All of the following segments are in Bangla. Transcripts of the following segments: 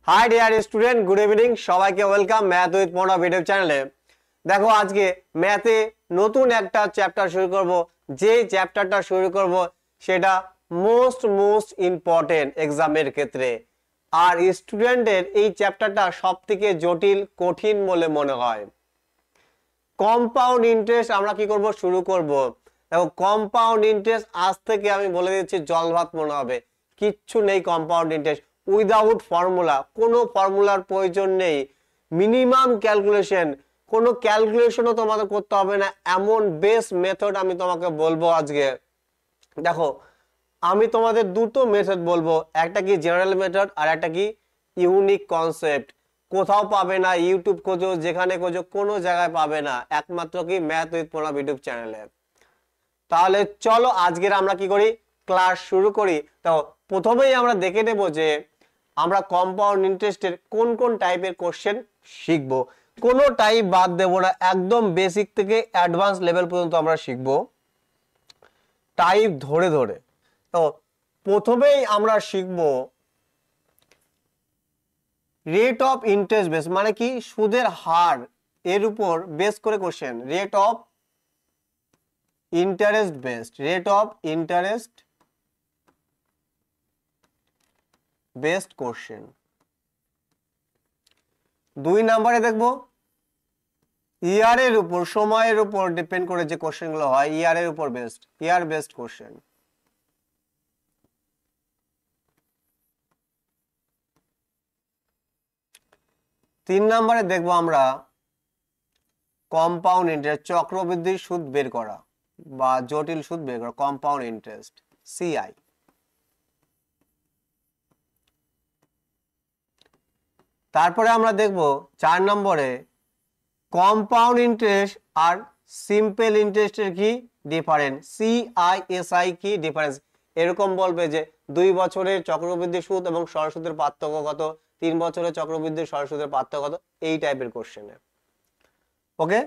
High dear student, good evening. সবাইকে welcome math with Pranab YouTube চ্যানেলে। দেখো, আজকে ম্যাথে নতুন একটা চ্যাপ্টার শুরু করব। যে চ্যাপ্টারটা শুরু করব সেটা মোস্ট ইম্পর্টেন্ট এক্সামের ক্ষেত্রে। আর স্টুডেন্টের এই চ্যাপ্টারটা সবথেকে জটিল কঠিন বলে মনে হয়। কম্পাউন্ড ইন্টারেস্ট আমরা কি করব, শুরু করব। দেখো, কম্পাউন্ড ইন্টারেস্ট আজ থেকে আমি বলে দিচ্ছি জলভাত মনে হবে। কিচ্ছু নেই কম্পাউন্ড ইন্টারেস্ট উইদাউট ফর্মুলা। কোনো ফর্মুলার প্রয়োজন নেই। মিনিমাম ক্যালকুলেশন, কোনো ক্যালকুলেশনও তোমাদের করতে হবে না, এমন বেস্ট মেথড আমি তোমাকে বলবো আজকে। দেখো, আমি তোমাদের দুটো মেথড বলবো, একটা কি জেনারেল মেথড আর একটা কি ইউনিক কনসেপ্ট। কোথাও পাবে না, ইউটিউব খোঁজো, যেখানে খোঁজো, কোনো জায়গায় পাবে না, একমাত্র কি ম্যাথ উইথ প্রণব ইউটিউব চ্যানেলে। তাহলে চলো আজকের আমরা কি করি, ক্লাস শুরু করি। তো প্রথমেই আমরা দেখে নেব যে আমরা কম্পাউন্ড ইন্টারেস্টের কোন কোন টাইপের কোশ্চেন শিখবো। কোনো টাইপ বাদ দেব না, একদম বেসিক থেকে অ্যাডভান্স লেভেল পর্যন্ত আমরা শিখবো টাইপ ধরে ধরে। তো প্রথমেই আমরা শিখবো রেট অফ ইন্টারেস্ট বেস, মানে কি সুদের হার এর উপর বেস করে question. Rate of interest based, rate of interest based question. 2 নম্বরে দেখবো ইয়ারের উপর, সময়ের উপর ডিপেন্ড করে যে কোশ্চেন গুলো হয়, ইয়ারের উপর বেসড, ইয়ার বেসড কোশ্চেন। 3 নম্বরে দেখবো আমরা কম্পাউন্ড ইন্টারেস্ট, চক্রবৃদ্ধি সুদ বের করা বা জটিল সুদ বের করা, কম্পাউন্ড ইন্টারেস্ট, সিআই। তারপরে আমরা দেখব 4 নম্বরে কম্পাউন্ড ইন্টারেস্ট আর সিম্পল ইন্টারেস্টের কি ডিফারেন্স, সিআইএসআই কি ডিফারেন্স। এরকম বলবে যে 2 বছরের চক্রবৃদ্ধি সুদ এবং সরল সুদের পার্থক্য কত, 3 বছরের চক্রবৃদ্ধি সরল সুদের পার্থক্য কত, এই টাইপের কোশ্চেনে। ওকে,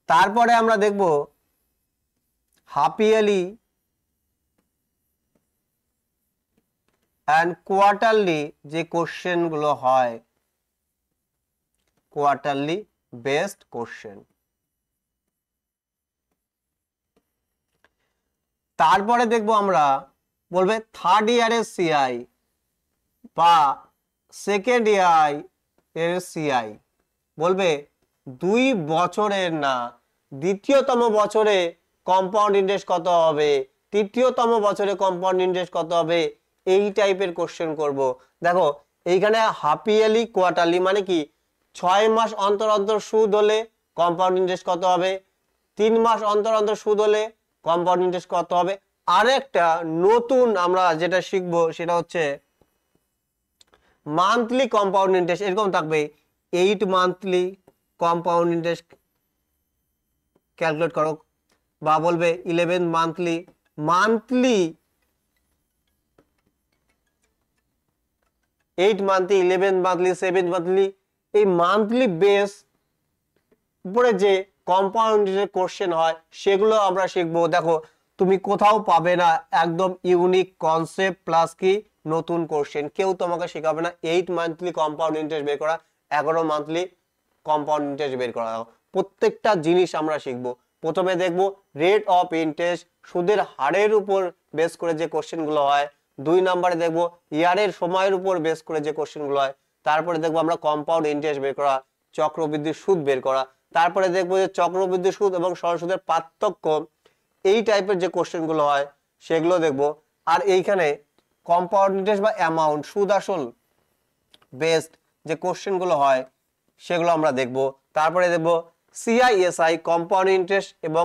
তারপরে আমরা দেখব হাফ ইয়ারলি এন্ড কোয়ার্টারলি যে কোশ্চেন গুলো হয়, কোয়ার্টারলি বেসড কোশ্চেন। তারপরে দেখবো আমরা বলবে থার্ড ইয়ারের সিআই বা সেকেন্ড ইয়ার এর সিআই। বলবে 2 বছরের না, দ্বিতীয়তম বছরে কম্পাউন্ড ইন্টারেস্ট কত হবে, তৃতীয়তম বছরে কম্পাউন্ড ইন্টারেস্ট কত হবে, এই টাইপের কোশ্চেন করব। দেখো, এইখানে হাফ ইয়ারলি কোয়ার্টারলি মানে কি 6 মাস অন্তর অন্তর সুদ হলে কম্পাউন্ড ইন্টারেস্ট কত হবে, 3 মাস অন্তর অন্তর সুদ হলে কম্পাউন্ড ইন্টারেস্ট কত হবে। আরেকটা নতুন আমরা যেটা শিখবো সেটা হচ্ছে মান্থলি কম্পাউন্ড ইন্টারেস্ট। এরকম থাকবে 8 মান্থলি কম্পাউন্ড ইন্টারেস্ট ক্যালকুলেট করো, বা বলবে 11 monthly, monthly 8 monthly, 11 monthly, 7 monthly, এই মান্থলি বেস উপরে যে কম্পাউন্ড কোশ্চেন হয় সেগুলো আমরা শিখবো। দেখো, তুমি কোথাও পাবে না, একদম ইউনিক কনসেপ্ট প্লাস কি নতুন কোশ্চেন। কেউ তোমাকে শেখাবে না 8 মান্থলি কম্পাউন্ড ইন্টারেস্ট বের করা, 11 মান্থলি কম্পাউন্ড ইন্টারেস্ট বের করা। প্রত্যেকটা জিনিস আমরা শিখবো। প্রথমে দেখবো রেট অফ ইন্টারেস্ট, সুদের হারের উপর বেস করে যে কোশ্চেন গুলো হয়। 2 নম্বরে দেখবো ইয়ারের সময়ের উপর বেস করে যে কোশ্চেন গুলো হয়। তারপরে দেখবো আমরা কম্পাউন্ড ইন্টারেস্ট বের করা, চক্রবৃদ্ধি সুদ বের করা। তারপরে দেখবো যে চক্রবৃদ্ধি সুদ এবং সরল সুদের পার্থক্য, এই টাইপের যে কোশ্চেন গুলো হয় সেগুলো দেখবো। আর এইখানে কম্পাউন্ড ইন্টারেস্ট বা অ্যামাউন্ট, সুদ আসল বেসড যে কোশ্চেন গুলো হয় সেগুলো আমরা দেখবো। তারপরে দেখবো সিআইএসআই, কম্পাউন্ড ইন্টারেস্ট এবং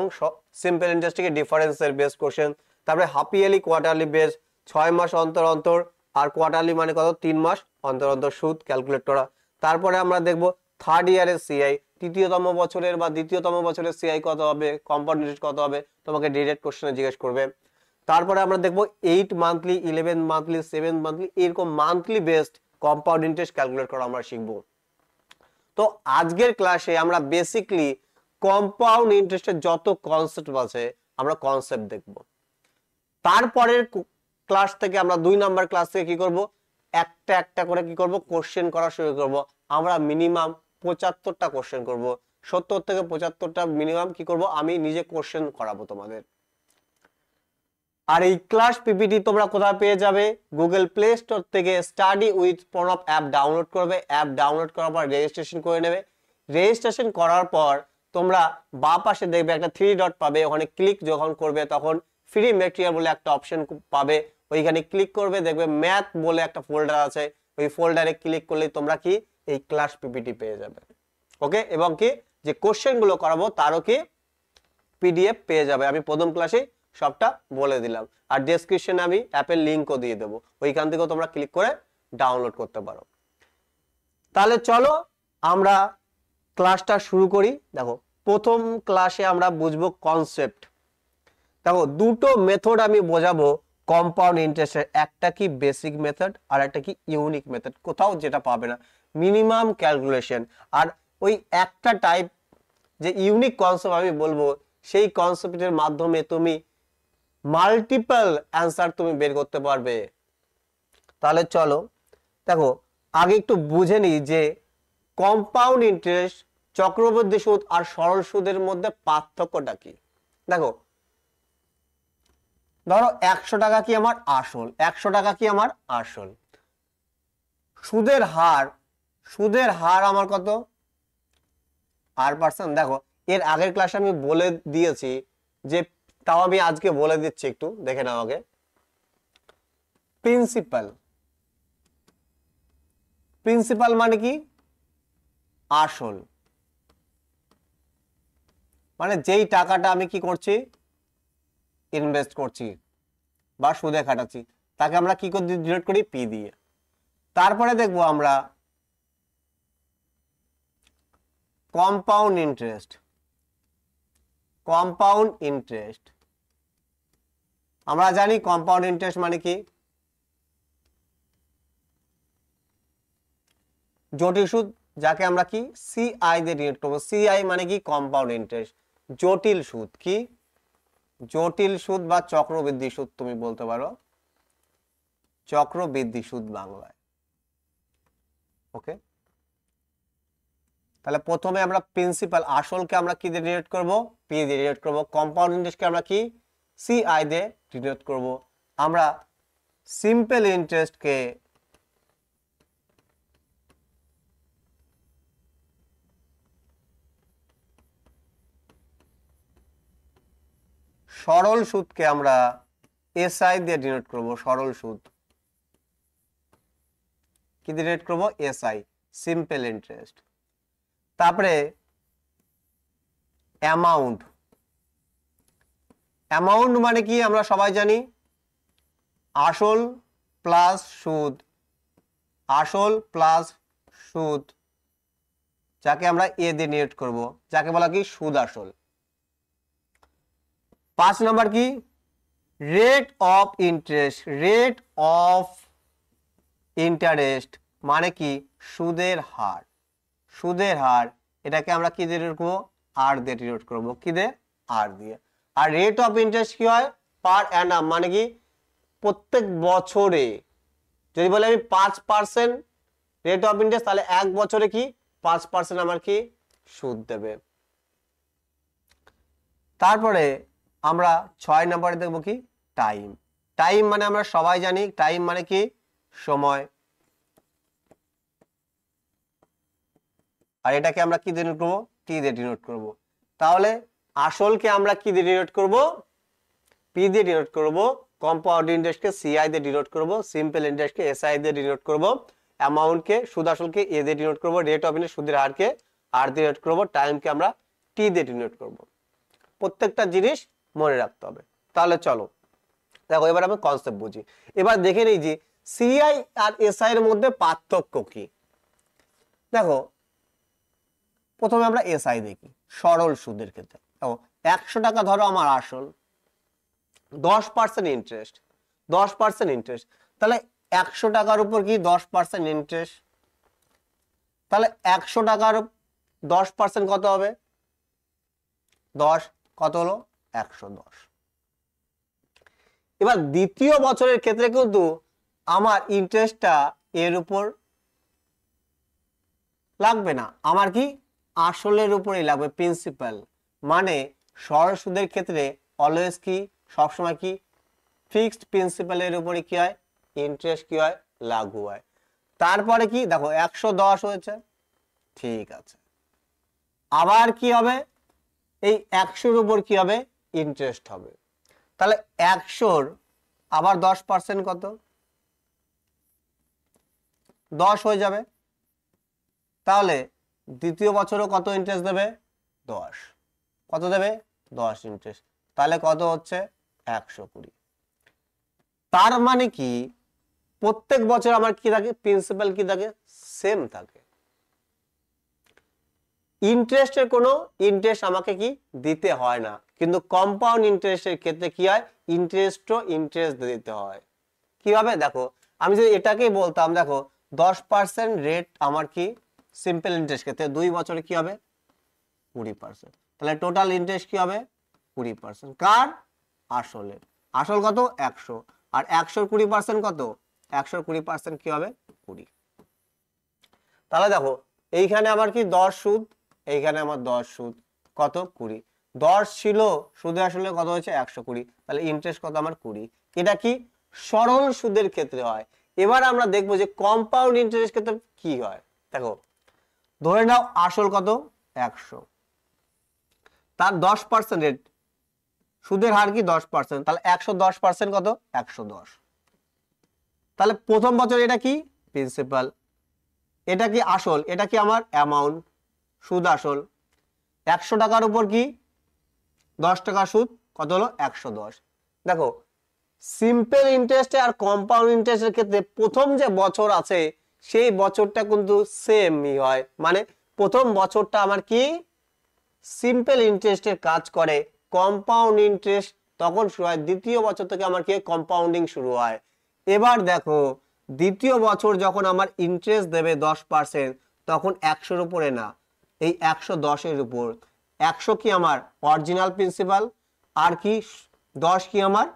সিম্পল ইন্টারেস্টের ডিফারেন্সের বেসড কোশ্চেন। তারপরে হাফ ইয়ারলি কোয়ার্টারলি বেস, 6 মাস অন্তর অন্তর, আর কোয়ার্টারলি মানে কত, 3 মাস অন্তর অন্তর সুদ ক্যালকুলেট করা। তারপরে আমরা দেখবো থার্ড ইয়ারের সিআই, তৃতীয়তম বছরের বা দ্বিতীয়তম বছরের সিআই কত হবে, কম্পাউন্ড ইন্টারেস্ট কত হবে, তোমাকে ডিরেক্ট কোশ্চেনে জিজ্ঞেস করবে। তারপরে আমরা দেখবো 8 মান্থলি, 11 মান্থলি, 7 মান্থলি, এরকম monthly based compound interest calculate করা আমরা শিখবো। তো আজকের ক্লাসে আমরা বেসিকলি কম্পাউন্ড ইন্টারেস্টের যত কনসেপ্ট আছে আমরা কনসেপ্ট দেখব। তারপরের ক্লাস থেকে আমরা 2 নাম্বার ক্লাস থেকে কি করব, একটা একটা করে কি করব কোশ্চেন করা শুরু করব। আমরা মিনিমাম 75টা কোশ্চেন করব, 70 থেকে 75টা মিনিমাম কি করব আমি নিজে কোশ্চেন করাবো তোমাদের। আর এই ক্লাস পিপিটি তোমরা কোথায় পেয়ে যাবে? গুগল প্লে স্টোর থেকে study with Pranab app download করবে। অ্যাপ ডাউনলোড করার পর রেজিস্ট্রেশন করে নেবে। রেজিস্ট্রেশন করার পর তোমরা বাঁ পাশে দেখবে একটা 3 ডট পাবে, ওখানে ক্লিক যখন করবে তখন ফ্রি মেটেরিয়াল বলে একটা অপশন পাবে, ওইখানে ক্লিক করবে, দেখবে ম্যাথ বলে একটা ফোল্ডার আছে, ওই ফোল্ডারে ক্লিক করলে তোমরা কি এই ক্লাস পিপিটি পেয়ে যাবে। ওকে, এবং কি যে কোশ্চেন গুলো করাবো তারও কি পিডিএফ পেয়ে যাবে। আমি প্রথম ক্লাসে সবটা বলে দিলাম, আর ডেসক্রিপশনে আমি অ্যাপের লিংকও দিয়ে দেবো, ওইখান থেকেও তোমরা ক্লিক করে ডাউনলোড করতে পারো। তাহলে চলো আমরা ক্লাসটা শুরু করি। দেখো প্রথম ক্লাসে আমরা বুঝবো কনসেপ্ট। দেখো দুটো মেথড আমি বোঝাবো কম্পাউন্ড ইন্টারেস্টের, একটা কি বেসিক মেথড আর একটা কি ইউনিক মেথড, কোথাও যেটা পাবে না, মিনিমাম ক্যালকুলেশন। আর ওই একটা টাইপ যে ইউনিক কনসেপ্ট আমি বলবো, সেই কনসেপ্টের মাধ্যমে তুমি মাল্টিপল অ্যান্সার তুমি বের করতে পারবে। তাহলে চলো দেখো আগে একটু বুঝে নিই যে কম্পাউন্ড ইন্টারেস্ট, চক্রবৃদ্ধি সুদ আর সরল সুদের মধ্যে পার্থক্যটা কি। দেখো ধরো 100 টাকা কি আমার আসল, 100 টাকা কি আমার আসল, সুদের হার আমার কত r%। দেখো এর আগের ক্লাসে আমি বলে দিয়েছি যে, তাও আমি আজকে বলে দিচ্ছি, একটু দেখে নাও আগে। প্রিন্সিপাল মানে কি? আসল, মানে যেই টাকাটা আমি কি করছি ইনভেস্ট করছি বা সুদে খাটাচ্ছি, তাকে আমরা কি করে ডিনোট করি? পি দিয়ে। তারপরে দেখবো আমরা কম্পাউন্ড ইন্টারেস্ট। আমরা জানি কম্পাউন্ড ইন্টারেস্ট মানে কি? জটিল সুদ, যাকে আমরা কি সিআই দিয়ে ডিনোট করবো। সিআই মানে কি? Compound interest. জটিল সুদ কি? জটিল সুদ বা চক্রবৃদ্ধি সুদ তুমি বলতে পারো, চক্রবৃদ্ধি সুদ বাংলায়। ওকে, তাহলে প্রথমে আমরা প্রিন্সিপাল আসলকে আমরা কি দিয়ে ডিনোট করব? পি দিয়ে ডিনোট করব। কম্পাউন্ড ইন্টারেস্টকে আমরা কি সিআই দিয়ে ডিনোট করব। আমরা সিম্পল ইন্টারেস্টকে সরল সুদকে আমরা এসআই দিয়ে ডিনোট করব। সরল সুদ কি দিয়ে ডিনোট করব? SI, simple interest. তারপরে অ্যামাউন্ট মানে কি? আমরা সবাই জানি আসল প্লাস সুদ, যাকে আমরা এ দিয়ে ডিনোট করব, যাকে বলা কি সুদ আসল। 5 নাম্বার কি? রেট অফ ইন্টারেস্ট মানে কি? সুদের হার, এটাকে আমরা কি দিয়ে ডিনোট করব? আর দিয়ে ডিনোট করব। কি দিয়ে? আর দিয়ে। আর রেট অফ ইন্টারেস্ট কি হয়? পার অ্যানাম, মানে কি প্রত্যেক বছরে। যদি বলে আমি 5% রেট অফ ইন্টারেস্ট, তাহলে এক বছরে কি 5% আমার কি সুদ দেবে। তারপরে আমরা 6 নম্বরে দেখব কি? টাইম মানে আমরা সবাই জানি টাইম মানে কি? সময়। আর এটাকে আমরা কি দিয়ে ডিনোট করব? টি দিয়ে ডিনোট করব। তাহলে আসলকে আমরা কি দিয়ে ডিনোট করব? পি দিয়ে ডিনোট করব। কম্পাউন্ড ইন্টারেস্টকে সিআই দিয়ে ডিনোট করব। সিম্পল ইন্টারেস্টকে এসআই দিয়ে ডিনোট করব। অ্যামাউন্টকে সুদ আসলকে এ দিয়ে ডিনোট করব। রেট অফ ইন্টারেস্ট সুদের হারকে আর দিয়ে ডিনোট করব। টাইমকে আমরা টি দিয়ে ডিনোট করব। প্রত্যেকটা জিনিস মনে রাখতে হবে। তাহলে চলো দেখো এবার আমি কনসেপ্ট বুঝি। এবার দেখে নিই যে সিআই আর এসআই এর মধ্যে পার্থক্য কি। দেখো প্রথমে আমরা এসআই দেখি, সরল সুদের ক্ষেত্রে। দেখো 100 টাকা ধরো আমার আসল, 10% ইন্টারেস্ট, তাহলে 100 টাকার উপর কি 10% ইন্টারেস্ট, তাহলে 100 টাকার 10% কত হবে? 10 কত হলো? 110। এবার দ্বিতীয় বছরের ক্ষেত্রে কিন্তু আমার ইন্টারেস্টটা এর উপর লাগবে না, আমার কি আসলের উপরেই লাগবে, প্রিন্সিপাল। মানে সরল সুদের ক্ষেত্রে অলওয়েজ কি সবসময় কি ফিক্সড প্রিন্সিপালের উপরে কি হয়, ইন্টারেস্ট কি হয়, লাগু হয়। তারপরে কি দেখো 110 হয়েছে, ঠিক আছে, আবার কি হবে, এই 100-র উপর কি হবে, ইন্টারেস্ট হবে। তাহলে 100-র আবার 10% কত, 10 হয়ে যাবে। তাহলে দ্বিতীয় বছরও কত ইন্টারেস্ট দেবে, 10। কত দেবে, 10 ইন্টারেস্ট। তাহলে কত হচ্ছে, 120। তার মানে কি প্রত্যেক বছর আমার কি থাকে, প্রিন্সিপাল কি থাকে, সেম থাকে। ইন্টারেস্টের কোনো ইন্টারেস্ট আমাকে কি দিতে হয় না, কিন্তু কম্পাউন্ড ইন্টারেস্টের ক্ষেত্রে কি হয়, ইন্টারেস্ট দিতে হয়। কিভাবে দেখো, আমি যদি এটাকেই বলতাম দেখো 10% রেট আমার কি সিম্পল ইন্টারেস্ট ক্ষেত্রে 2 বছরে কি হবে 20%, তাহলে টোটাল ইন্টারেস্ট কি হবে 20%। কার, আসলে, আসল কত 100, আর 100-র 20% কত, 100-র 20% কি হবে 20। তাহলে দেখো এইখানে আমার কি 10 সুদ, এইখানে আমার 10 সুদ, কত 20, 10 ছিল সুদে আসলে কত হয়েছে 120, তাহলে ইন্টারেস্ট কত আমার 20। এটা কি সরল সুদের ক্ষেত্রে হয়। এবার আমরা দেখবো যে কম্পাউন্ড ইন্টারেস্ট ক্ষেত্রে কি হয়। দেখো ধরে নাও আসল কত 100, তার 10% রেট, সুদের হার কি 10%, তাহলে 110% কত 110। তাহলে প্রথম বছর এটা কি প্রিন্সিপাল, এটা কি আসল, এটা কি আমার অ্যামাউন্ট, সুদ আসল। 100 টাকার উপর কি 10 টাকা সুদ, কত হলো 110। দেখো সিম্পল ইন্টারেস্টে আর কম্পাউন্ড ইন্টারেস্টের ক্ষেত্রে প্রথম যে বছর আছে সেই বছরটা কিন্তু সেমই হয়। মানে প্রথম বছরটা আমার কি সিম্পল ইন্টারেস্টের কাজ করে, কম্পাউন্ড ইন্টারেস্ট তখন শুরু হয় দ্বিতীয় বছর থেকে আমার কি কম্পাউন্ডিং শুরু হয়। এবার দেখো দ্বিতীয় বছর যখন আমার ইন্টারেস্ট দেবে 10%, তখন 100-র উপরে না, এই 110-এর উপর। 100 কি আমার অরিজিনাল প্রিন্সিপাল, আর কি 10 কি আমার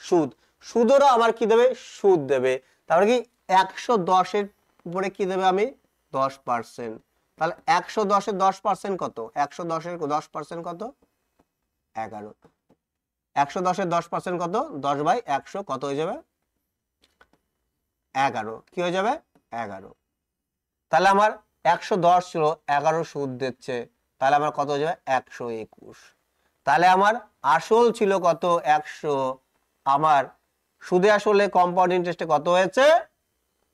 সুদ, সুদেরও আমার কি দেবে, সুদ দেবে। তারপরে কি 110-এর উপরে কি দেবে আমি 10%, তাহলে 110-এর 10% কত, 110-এর 10% কত 11, 110-এর 10% কত 10/100, কত হয়ে যাবে 11, কি হয়ে যাবে 11। তাহলে আমার 110 ছিল, 11 সুদ দিচ্ছে, তাহলে আমার কত হয়ে যাবে 121। তাহলে আমার আসল ছিল কত 100, আমার সুদে আসলে কম্পাউন্ড ইন্টারেস্টে কত হয়েছে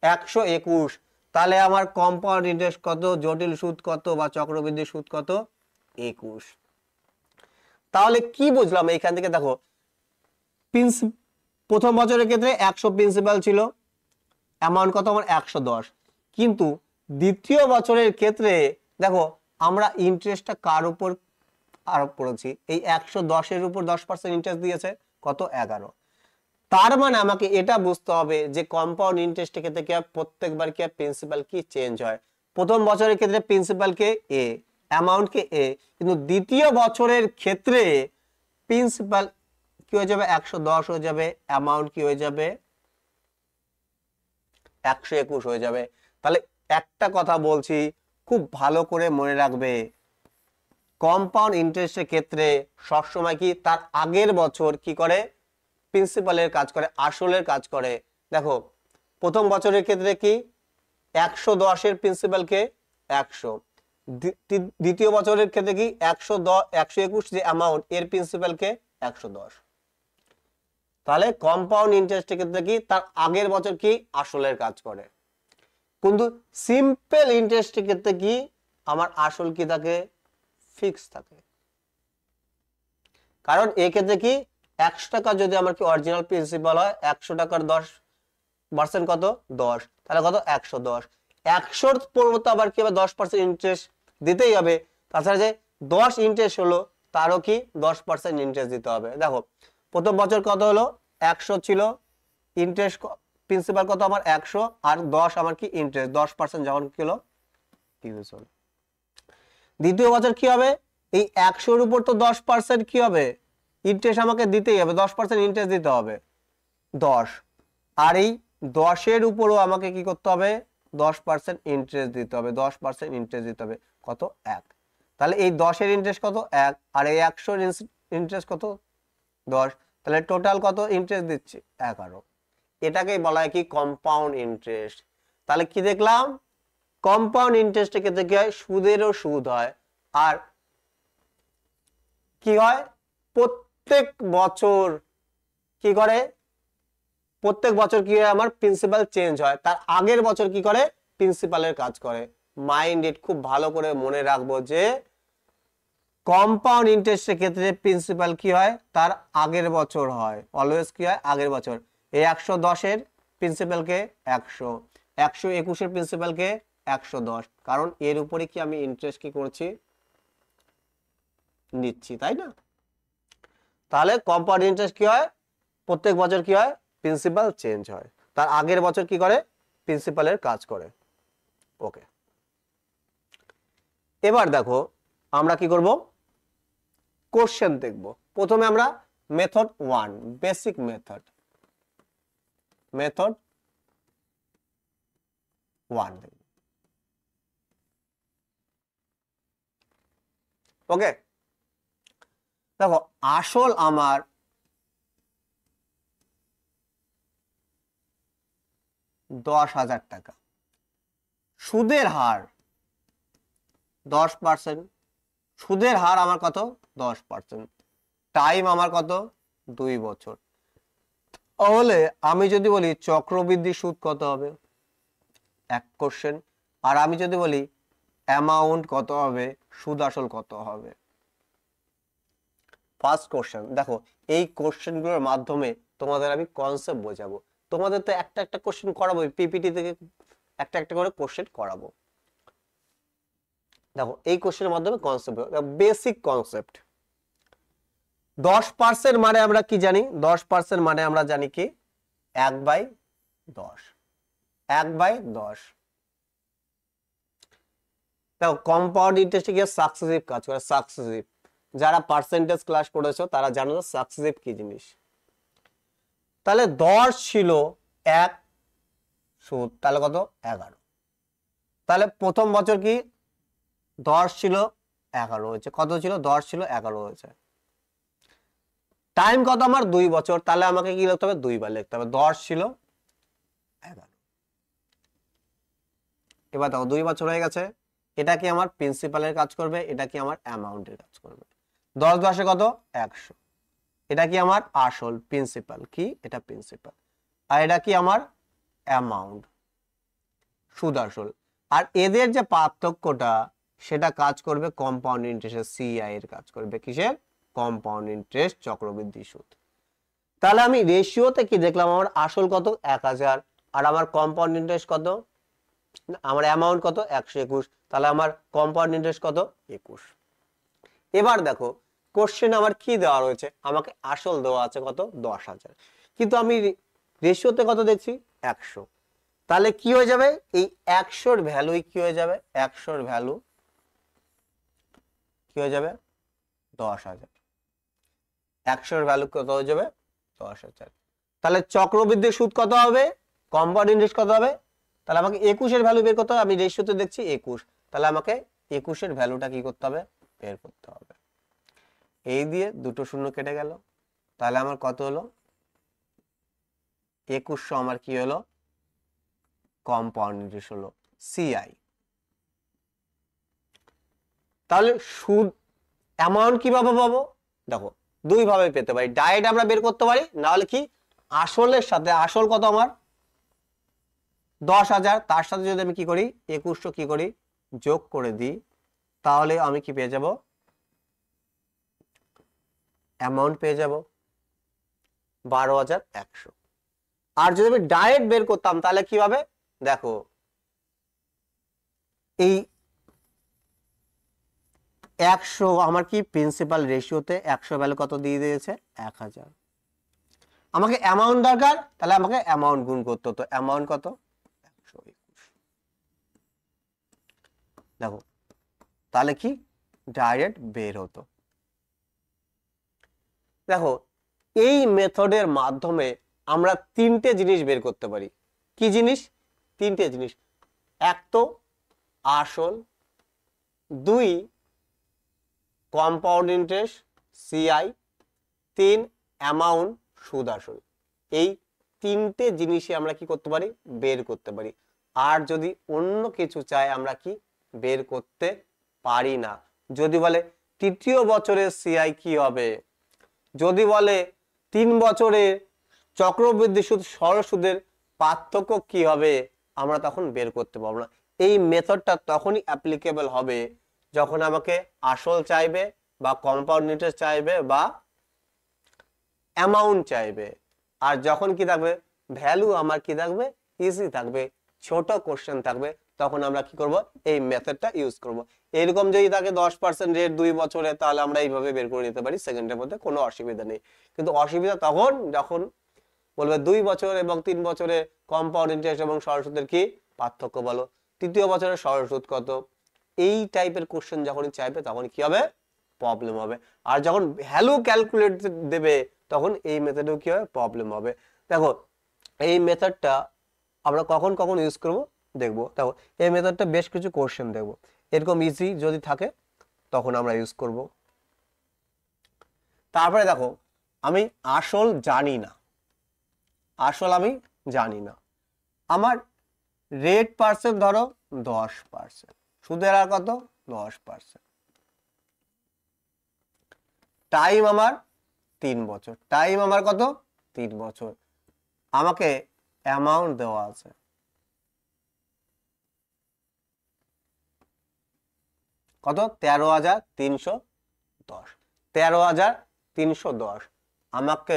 121। তাহলে আমার কম্পাউন্ড ইন্টারেস্ট কত, জটিল সুদ কত বা চক্রবৃদ্ধি সুদ কত 21। তাহলে কি বুঝলাম এইখান থেকে, দেখো প্রথম বছরের ক্ষেত্রে 100 প্রিন্সিপাল ছিল, অ্যামাউন্ট কত আমার 110, কিন্তু দ্বিতীয় বছরের ক্ষেত্রে দেখো আমরা ইন্টারেস্টটা কার উপর আরোপ করেছি, এই 110-এর উপর 10% ইন্টারেস্ট দিয়েছে কত 11। তার মানে আমাকে এটা বুঝতে হবে যে কম্পাউন্ড ইন্টারেস্টের ক্ষেত্রে কি প্রত্যেকবার কি প্রিন্সিপাল কি চেঞ্জ হয়। প্রথম বছরের ক্ষেত্রে প্রিন্সিপাল কে এ, অ্যামাউন্ট কে এ, কিন্তু দ্বিতীয় বছরের ক্ষেত্রে প্রিন্সিপাল কি হয়ে যাবে 110 হয়ে যাবে, অ্যামাউন্ট কি হয়ে যাবে 121 হয়ে যাবে। তাহলে একটা কথা বলছি খুব ভালো করে মনে রাখবে, কম্পাউন্ড ইন্টারেস্টের ক্ষেত্রে সবসময় কি তার আগের বছর কি করে প্রিন্সিপালের কাজ করে, আসলের কাজ করে। দেখো প্রথম বছরের ক্ষেত্রে কি 110-এর প্রিন্সিপালকে 100, দ্বিতীয় বছরের ক্ষেত্রে কি 121 যে অ্যামাউন্ট এর প্রিন্সিপালকে 110। তাহলে কম্পাউন্ড ইন্টারেস্টের ক্ষেত্রে কি তার আগের বছর কি আসলের কাজ করে, কিন্তু সিম্পল ইন্টারেস্টের ক্ষেত্রে কি আমার আসল কি থাকে ফিক্স থাকে। কারণ এই ক্ষেত্রে কি 100 টাকা যদি আমার কি অরিজিনাল প্রিন্সিপাল হয়, 100 টাকার 10% কত 10, তাহলে কত 110। 100-র পরিবর্তে আবার কি হবে 10% ইন্টারেস্ট দিতেই হবে, তাছাড়া যে 10 ইন্টারেস্ট হলো তারও কি 10% ইন্টারেস্ট দিতে হবে। দেখো প্রথম বছর কত হলো 100 ছিল, ইন্টারেস্ট প্রিন্সিপাল কত আমার 100, আর 10 আমার কি ইন্টারেস্ট 10% যখন কি হলো ইউজ হলো। দ্বিতীয় বছর কি হবে, এই 100-র উপর তো 10% কি হবে ইন্টারেস্ট আমাকে দিতেই হবে, 10% ইন্টারেস্ট দিতে হবে 10, আর এই 10-এর উপরও আমাকে কি করতে হবে, 10% ইন্টারেস্ট দিতে হবে, 10% ইন্টারেস্ট দিতে হবে, কত 1। তাহলে এই 10-এর ইন্টারেস্ট কত 1, আর এই 100-এর ইন্টারেস্ট কত 10, তাহলে টোটাল কত ইন্টারেস্ট দিচ্ছি 11। এটাকেই বলা হয় কি কম্পাউন্ড ইন্টারেস্ট। তাহলে কি দেখলাম, কম্পাউন্ড ইন্টারেস্টের ক্ষেত্রে কি হয়, সুদেরও সুদ হয়, আর কি হয় প্রত্যেক বছর কি করে, প্রত্যেক বছর কি হয় আমার প্রিন্সিপাল চেঞ্জ হয়, তার আগের বছর কি করে প্রিন্সিপালের কাজ করে। মাইন্ড ইট, খুব ভালো করে মনে রাখবো যে কম্পাউন্ড ইন্টারেস্টের ক্ষেত্রে প্রিন্সিপাল কি হয় তার আগের বছর হয়, অলওয়েজ কি হয় আগের বছর। এই 110-এর প্রিন্সিপালকে 100, 121-এর প্রিন্সিপালকে 110, কারণ এর উপরে কি আমি ইন্টারেস্ট কি করছি নিচ্ছি, তাই না। তাহলে কম্পাউন্ড ইন্টারেস্ট কি হয়, প্রত্যেক বছর কি হয় প্রিন্সিপাল চেঞ্জ হয়, তার আগের বছর কি করে প্রিন্সিপালের কাজ করে। ওকে, এবার দেখো আমরা কি করব, কোশ্চেন দেখব। প্রথমে আমরা মেথড 1, বেসিক মেথড, মেথড 1 দেখব। ওকে, দেখো আসল আমার 10,000 টাকা, সুদের হার 10%, সুদের হার আমার কত 10%, টাইম আমার কত 2 বছর। তাহলে আমি যদি বলি চক্রবৃদ্ধি সুদ কত হবে, এক কোশ্চেন। আর আমি যদি বলি অ্যামাউন্ট কত হবে, সুদ আসল কত হবে। ফার্স্ট কোশ্চেন দেখো, এই কোশ্চেনগুলোর মাধ্যমে তোমাদের আমি কনসেপ্ট বোঝাবো। তোমাদের তো একটা একটা কোশ্চেন করাবো, পিপিটি থেকে একটা একটা করে কোশ্চেন করাবো। দেখো এই কোশ্চেনের মাধ্যমে কনসেপ্ট, বেসিক কনসেপ্ট। 10% মানে আমরা কি জানি, 10% মানে আমরা জানি কি 1/10, 1/10। দেখো কম্পাউন্ড ইন্টারেস্টে গিয়ে সাকসেসিভ কাজ করে, সাকসেসিভ। যারা পার্সেন্টেজ ক্লাস করেছো তারা জানো সাকসেসিভ কি জিনিস। তাহলে 10 ছিল 1 সুদ, তাহলে কত 11। তাহলে প্রথম বছর কি 10 ছিল 11 হয়েছে, কত ছিল 10 ছিল 11 হয়েছে। টাইম কত আমার 2 বছর, তাহলে আমাকে কি লিখতে হবে 2 বার লিখতে হবে, 10 ছিল 11। এবার দেখো 2 বছর হয়ে গেছে, এটা কি আমার প্রিন্সিপালের কাজ করবে, এটা কি আমার অ্যামাউন্টের কাজ করবে। 10 10 কত 100, এটা কি আমার আসল প্রিন্সিপাল, কি এটা প্রিন্সিপাল, আর এটা কি আমার অ্যামাউন্ট সুদ আসল। আর এদের যে পার্থক্যটা সেটা কাজ করবে কম্পাউন্ড ইন্টারেস্ট, সিআই এর কাজ করবে কিসের, কম্পাউন্ড ইন্টারেস্ট চক্রবৃদ্ধি সুদ। তাহলে আমি রেশিওতে কি দেখলাম, আমার আসল কত 1000, আর আমার কম্পাউন্ড ইন্টারেস্ট কত, আমার অ্যামাউন্ট কত 121, তাহলে আমার কম্পাউন্ড ইন্টারেস্ট কত 21। এবার দেখো কোশ্চেন আমার কি দেওয়া রয়েছে, আমাকে আসল দেওয়া আছে কত 10,000, কিন্তু আমি রেশিওতে কত দেখছি 100। তাহলে কি হয়ে যাবে, এই 100-র ভ্যালু কি হয়ে যাবে, 100-র ভ্যালু কি হয়ে যাবে 10,000, 100-র ভ্যালু কত হয়ে যাবে 10,000। তাহলে চক্রবৃদ্ধি সুদ কত হবে, কম্পাউন্ড ইন্টারেস্ট কত হবে, তাহলে আমাকে 21-এর ভ্যালু বের করতে হবে। আমি রেশিওতে দেখছি 21, তাহলে আমাকে 21-এর ভ্যালুটা কি করতে হবে বের করতে হবে। এই দিয়ে দুটো শূন্য কেটে গেল, তাহলে আমার কত হলো 2100, আমার কি হলো কম্পাউন্ড ইন্টারেস্ট হলো সিআই। তাহলে সুদ অ্যামাউন্ট কিভাবে পাবো, দেখো দুই ভাবে পেতে পারি, ডাইরেক্ট আমরা বের করতে পারি, না হলে কি আসলের সাথে, আসল কত আমার 10,000, তার সাথে যদি আমি কি করি 2100 কি করি যোগ করে দিই, তাহলে আমি কি পেয়ে যাব অ্যামাউন্ট পেয়ে যাব 12,100। আর যদি আমি ডাইরেক্ট বের করতাম তাহলে কি হবে, দেখো এই 100 আমার কি প্রিন্সিপাল রেশিওতে 100 ভ্যালু কত দিয়ে দিয়েছে 1000, আমাকে অ্যামাউন্ট দরকার, তাহলে আমাকে অ্যামাউন্ট গুণ করতে হতো, অ্যামাউন্ট কত 121। দেখো তাহলে কি ডাইরেক্ট বের হতো। দেখো এই মেথডের মাধ্যমে আমরা তিনটে জিনিস বের করতে পারি। কি জিনিস? তিনটে জিনিস। এক তো আসল, দুই কম্পাউন্ড ইন্টারেস্ট সিআই, তিন অ্যামাউন্ট সুদ আসল। এই তিনটে জিনিসই আমরা কি করতে পারি? বের করতে পারি। আর যদি অন্য কিছু চাই আমরা কি বের করতে পারি না। যদি বলে তৃতীয় বছরের সিআই কি হবে, যদি বলে 3 বছরের চক্রবৃদ্ধি সুদ সরল সুদের পার্থক্য কি হবে, আমরা তখন বের করতে পারবো না। এই মেথডটা তখনই অ্যাপ্লিকেবল হবে যখন আমাকে আসল চাইবে বা কম্পাউন্ড ইন্টারেস্ট চাইবে বা অ্যামাউন্ট চাইবে। আর যখন কি থাকবে? ভ্যালু আমার কি থাকবে? ইজি থাকবে, ছোট কোশ্চেন থাকবে, তখন আমরা কি করব? এই মেথডটা ইউজ করব। এরকম যদি থাকে 10% রেট 2 বছরে, তাহলে আমরা এইভাবে বের করে নিতে পারি সেকেন্ডের মধ্যে, কোনো অসুবিধা নেই। কিন্তু অসুবিধা তখন যখন বলবে 2 বছর এবং 3 বছরে কম্পাউন্ড ইন্টারেস্ট এবং সরল সুদের কি পার্থক্য বলো, তৃতীয় বছরের সরল সুদ কত, এই টাইপের কোশ্চেন যখনই চাইবে তখন কি হবে? প্রবলেম হবে। আর যখন ভ্যালু ক্যালকুলেট দেবে তখন এই মেথডেও কি হবে? প্রবলেম হবে। দেখো এই মেথডটা আমরা কখন কখন ইউজ করব দেখবো। দেখো এই মেথডটা বেশ কিছু কোশ্চেন দেখবো, এরকম ইজি যদি থাকে তখন আমরা ইউজ করব। তারপরে দেখো আমি আসল জানি না, আসল আমি জানি না, আমার রেট পার্সেন্ট ধরো 10%, সুদের হার কত? 10%, টাইম আমার 3 বছর, টাইম আমার কত? 3 বছর, আমাকে অ্যামাউন্ট দেওয়া আছে কত? 13,310, 13,310, আমাকে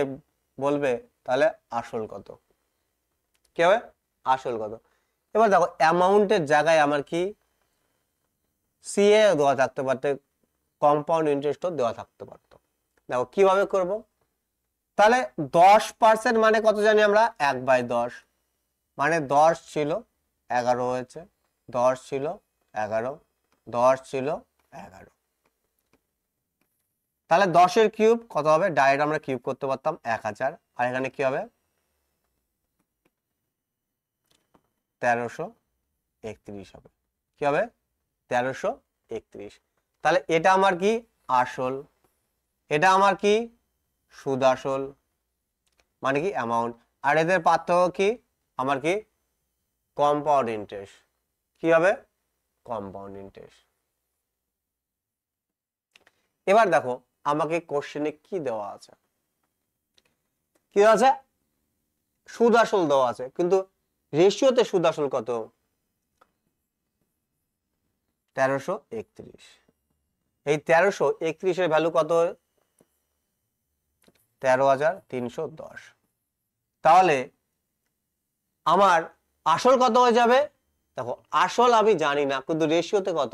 বলবে তাহলে আসল কত, কি হবে? আসল কত। এবার দেখো অ্যামাউন্টের জায়গায় আমার কি সিএ দেওয়া থাকতে পারতো, কম্পাউন্ড ইন্টারেস্টও দেওয়া থাকতে পারতো। দেখো কিভাবে করব, তাহলে 10% মানে কত জানি আমরা? 1/10, মানে 10 ছিল 11 হয়েছে, 10 ছিল 11, 10 ছিল 11, তাহলে 10 এর কিউব কত হবে? ডাইরেক্ট আমরা কিউব করতে পারতাম 1000, আর এখানে কি হবে? 1331 হবে, কি হবে? 1331। তাহলে এটা আমার কি? আসল, এটা আমার কি? সুদ আসল, মানে কি অ্যামাউন্ট, আর এদের পার্থক্য কি? আমার কি? কম্পাউন্ড ইন্টারেস্ট, কি হবে? Compound interest. এবার দেখো আমাকে কোশ্চেনে কি দেওয়া আছে, কি দেওয়া আছে? সুদ আসল দেওয়া আছে, কিন্তু রেশিওতে সুদ আসল কত? 1331। এই 1331 এর ভ্যালু কত? 13,310। তাহলে আমার আসল কত হয়ে যাবে? দেখো আসল আমি জানি না, কিন্তু রেশিওতে কত?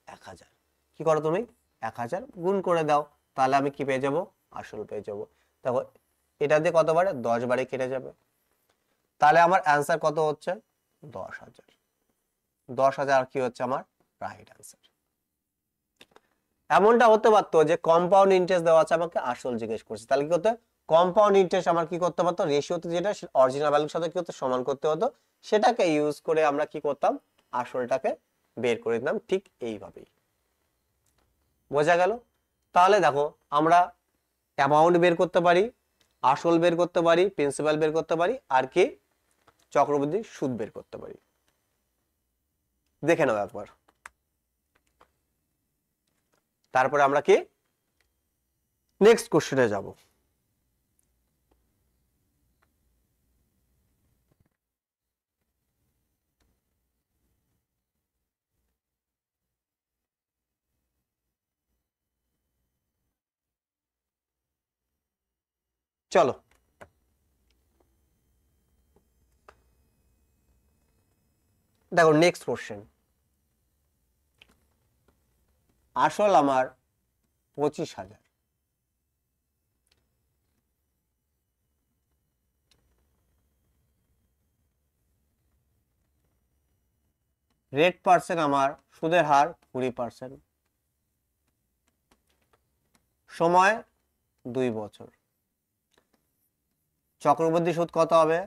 1000। কি করো তুমি? 1000 গুণ করে দাও, তাহলে আমি কি পেয়ে যাব? আসল পেয়ে যাব। দেখো এটা দিয়ে কত বারে? 10 বারে কেটে যাবে, তাহলে আমার অ্যান্সার কত হচ্ছে? 10,000। 10,000 কি হচ্ছে আমার রাইট অ্যান্সার। এমনটা হতে পারতো যে কম্পাউন্ড ইন্টারেস্ট দেওয়া আছে, আমাকে আসল জিজ্ঞেস করছে, তাহলে কি করতে? কম্পাউন্ড ইন্টারেস্ট আমার কি করতে পারতো? রেশিওতে যেটা অরিজিনাল ভ্যালুর সাথে কি হতো? সমান করতে হতো, সেটাকে ইউজ করে আমরা কি করতাম? আসলটাকে বের করে দিতাম, ঠিক এইভাবেই। বোঝা গেল? তাহলে দেখো আমরা অ্যামাউন্ট বের করতে পারি, আসল বের করতে পারি, প্রিন্সিপাল বের করতে পারি, আর কি চক্রবৃদ্ধি সুদ বের করতে পারি। দেখে নাও একবার। তারপরে আমরা কি নেক্সট কোশ্চেনে যাব। চলো দেখো নেক্সট কোশ্চেন। আসল আমার 25,000, রেট পার্সেন্ট আমার, সুদের হার 20%, সময় 2 বছর, চক্রবৃদ্ধি সুদ কত হবে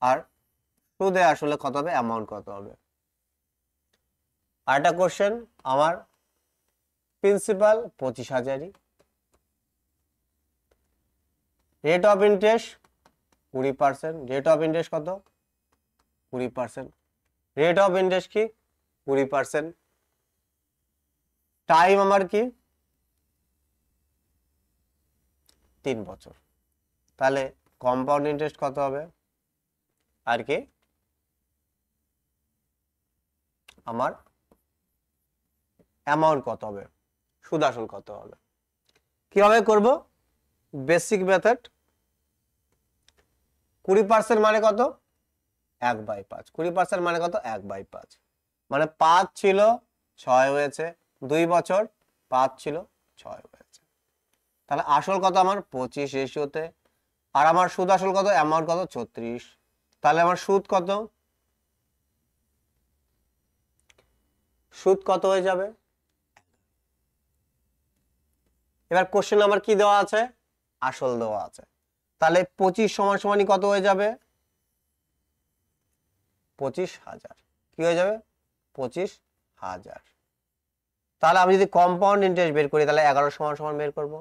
আর সুদে আসলে কত হবে, অ্যামাউন্ট কত হবে। আরেকটা কোশ্চেন, আমার principal 25,000, rate of interest 20%, rate of interest কত 20%, রেট অফ ইন্টারেস্ট কি 20%, টাইম আমার কি 3 বছর, তাহলে কম্পাউন্ড ইন্টারেস্ট কত হবে, আর কি আমার অ্যামাউন্ট কত হবে, সুদ আসল কত হবে। কিভাবে করব, বেসিক মেথড, 20% মানে কত 1/5, 20% মানে কত 1/5, মানে 5 ছিল 6 হয়েছে, 2 বছর 5 ছিল 6 হয়েছে, তাহলে আসল কত আমার 25 রেশিওতে, আর আমার সুদ আসল কত, অ্যামাউন্ট কত 36, তাহলে আমার সুদ কত, সুদ কত হয়ে যাবে। এবার কোশ্চেন আমার কি দেওয়া আছে, আসল দেওয়া আছে, তাহলে 25 সমান সমানই কত হয়ে যাবে 25,000, কি হয়ে যাবে 25,000। তাহলে আমি যদি কম্পাউন্ড ইন্টারেস্ট বের করি তাহলে 11 সমান সমান বের করব,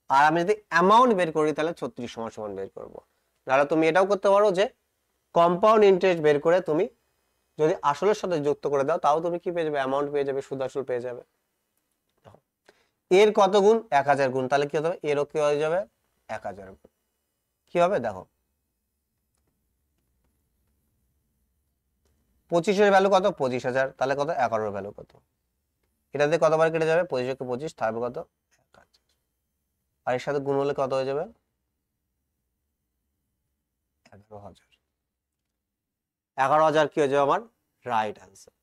আর আমি যদি অ্যামাউন্ট বের করি তাহলে 36 সমান সমান বের করব। তাহলে তুমি এটাও করতে পারো যে কম্পাউন্ড ইন্টারেস্ট বের করে তুমি যদি আসলের সাথে যুক্ত করে দাও তাও তুমি কি পেয়ে যাবে, অ্যামাউন্ট পেয়ে যাবে, সুদ আসল পেয়ে যাবে। এর কত গুণ 1000 গুণ, তাহলে কি হবে, এরও কি হয়ে যাবে 1000 গুণ। কি হবে দেখো, 25-এর ভ্যালু কত 25,000, তাহলে কত 11-এর ভ্যালু কত, এটাতে কতবার কেটে যাবে 25 কে 25, থাকবে কত 1000, আর এর সাথে গুণ হলে কত হয়ে যাবে 11,000, 11,000 কি হয়ে যাবে আমার রাইট অ্যান্সার।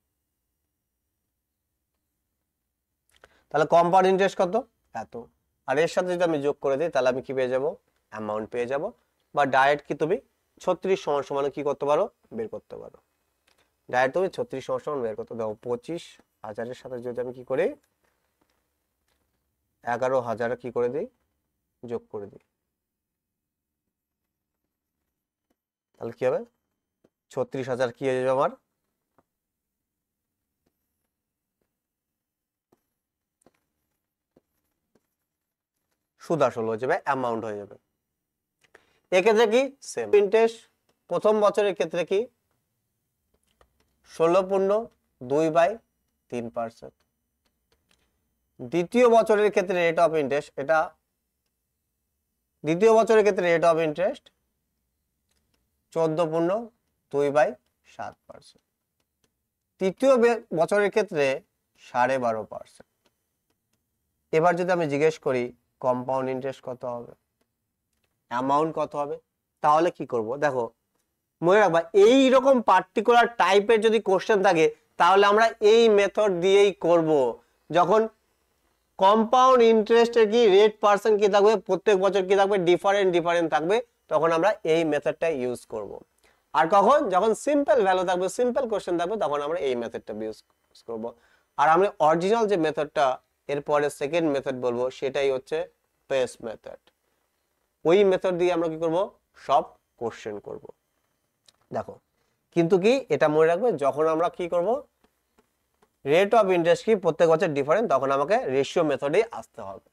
তাহলে কম্পাউন্ড ইন্টারেস্ট কত এত, আর এর সাথে যদি আমি যোগ করে দিই তাহলে আমি কি পেয়ে যাব, অ্যামাউন্ট পেয়ে যাব, বা ডাইরেক্ট কি তুমি 36 সমান সমান কি করতে পারো, বের করতে পারো, ডাইরেক্ট তুমি 36 সমান সমান বের করতে দাও। 25,000-এর সাথে যদি আমি কি করি 11,000 কি করে দিই, যোগ করে দিই, তাহলে কি হবে 36,000 কি হয়ে যাবে আমার সুদ আসল হয়ে যাবে, অ্যামাউন্ট হয়ে যাবে। এক্ষেত্রে কি সেম ইন্টারেস্ট, প্রথম বছরের ক্ষেত্রে কি 16.2/3%, দ্বিতীয় বছরের ক্ষেত্রে রেট অফ ইন্টারেস্ট, এটা দ্বিতীয় বছরের ক্ষেত্রে রেট অফ ইন্টারেস্ট 14.2/7%, তৃতীয় বছরের ক্ষেত্রে 12.5%। এবার যদি আমি জিজ্ঞেস করি কম্পাউন্ড ইন্টারেস্ট কত হবে, অ্যামাউন্ট কত হবে, তাহলে কি করব, দেখো মনে রাখবা এইরকম পার্টিকুলার টাইপের যদি কোশ্চেন থাকে তাহলে আমরা এই মেথড দিয়েই করব। যখন কম্পাউন্ড ইন্টারেস্টের কি রেট পার্সেন্ট কি থাকবে, প্রত্যেক বছর কি থাকবে, ডিফারেন্ট থাকবে, তখন আমরা এই মেথডটা ইউজ করব। আর কখন, যখন সিম্পল ভ্যালু থাকবে, সিম্পল কোশ্চেন থাকবে, তখন আমরা এই মেথডটা ইউজ করব। আর আমি অরিজিনাল যে মেথডটা এরপরে সেকেন্ড মেথড বলবো সেটাই হচ্ছে পেস মেথড। ওই মেথড দিয়ে আমরা কি করব, সব কোশ্চেন করব। দেখো কিন্তু কি এটা মনে রাখবে, যখন আমরা কি করব রেট অফ ইন্টারেস্ট কি প্রত্যেক বছর ডিফারেন্ট, তখন আমাকে রেশিও মেথডে আসতে হবে।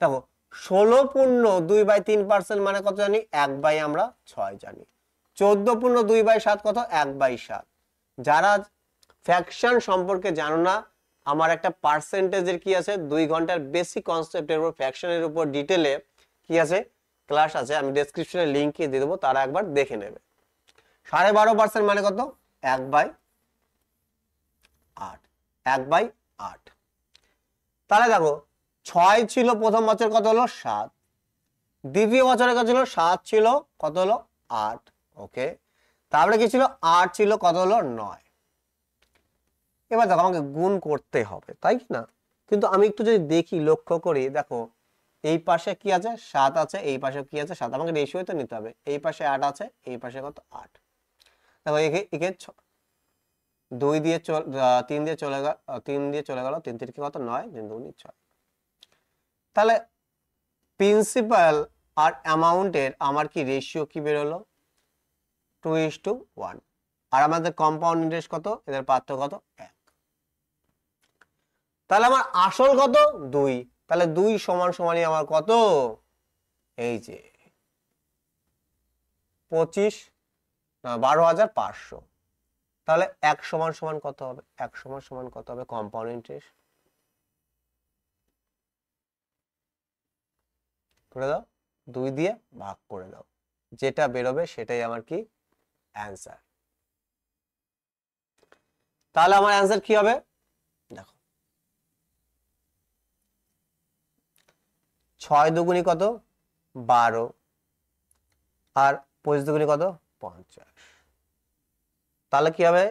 দেখো 16.2/3% মানে কত জানি, 1/6 জানি। 14.2/7 কত, 1/7। যারা ফ্র্যাকশন সম্পর্কে জানো না, আমার একটা পার্সেন্টেজের কি আছে 2 ঘন্টার বেসিক কনসেপ্টের উপর, ফ্র্যাকশনের উপর ডিটেলে কি আছে ক্লাস আছে, আমি ডেসক্রিপশনে লিংক দিয়ে দেবো, তারা একবার দেখে নেবে। 12.5% মানে কত, 1/8, 1/8। তাহলে দেখো 6 ছিল প্রথম বছর, কত হলো 7, দ্বিতীয় বছরে কত ছিল 7 ছিল, কত হলো 8, ওকে। তারপরে কি ছিল 8 ছিল, কত হলো 9। এবার দেখো আমাকে গুণ করতে হবে, তাই কি না? কিন্তু আমি একটু যদি দেখি, লক্ষ্য করি, দেখো এই পাশে কি আছে 7 আছে, এই পাশে কি আছে 7, আমাকে রেশিও তো নিতে হবে। এই পাশে 8 আছে, এই পাশে কত 8। দেখো একে 2 দিয়ে 3 দিয়ে চলে গেল, 3 দিয়ে চলে গেল, 3 3 কত 9, 3 2 6। তাহলে প্রিন্সিপাল আর অ্যামাউন্টের আমার কি রেশিও কি বেরোলো, 2:1। আর আমাদের কম্পাউন্ড ইন্টারেস্ট কত, এদের পার্থক্য কত, 1। তাহলে আমার আসল কত, 2। তাহলে 2 সমান সমানই আমার কত, এই যে 12,500। তাহলে 1 সমান সমান কত হবে, 1 সমান সমান কত হবে, কম্পাউন্ড ইন্টারেস্ট করে দাও, 2 দিয়ে ভাগ করে দাও, যেটা বেরোবে সেটাই আমার কি অ্যান্সার। তাহলে আমার অ্যান্সার কি হবে, দেখো 6 দুগুণী কত, 12, আর 25 দুগুণী কত, 50। তাহলে কি হবে,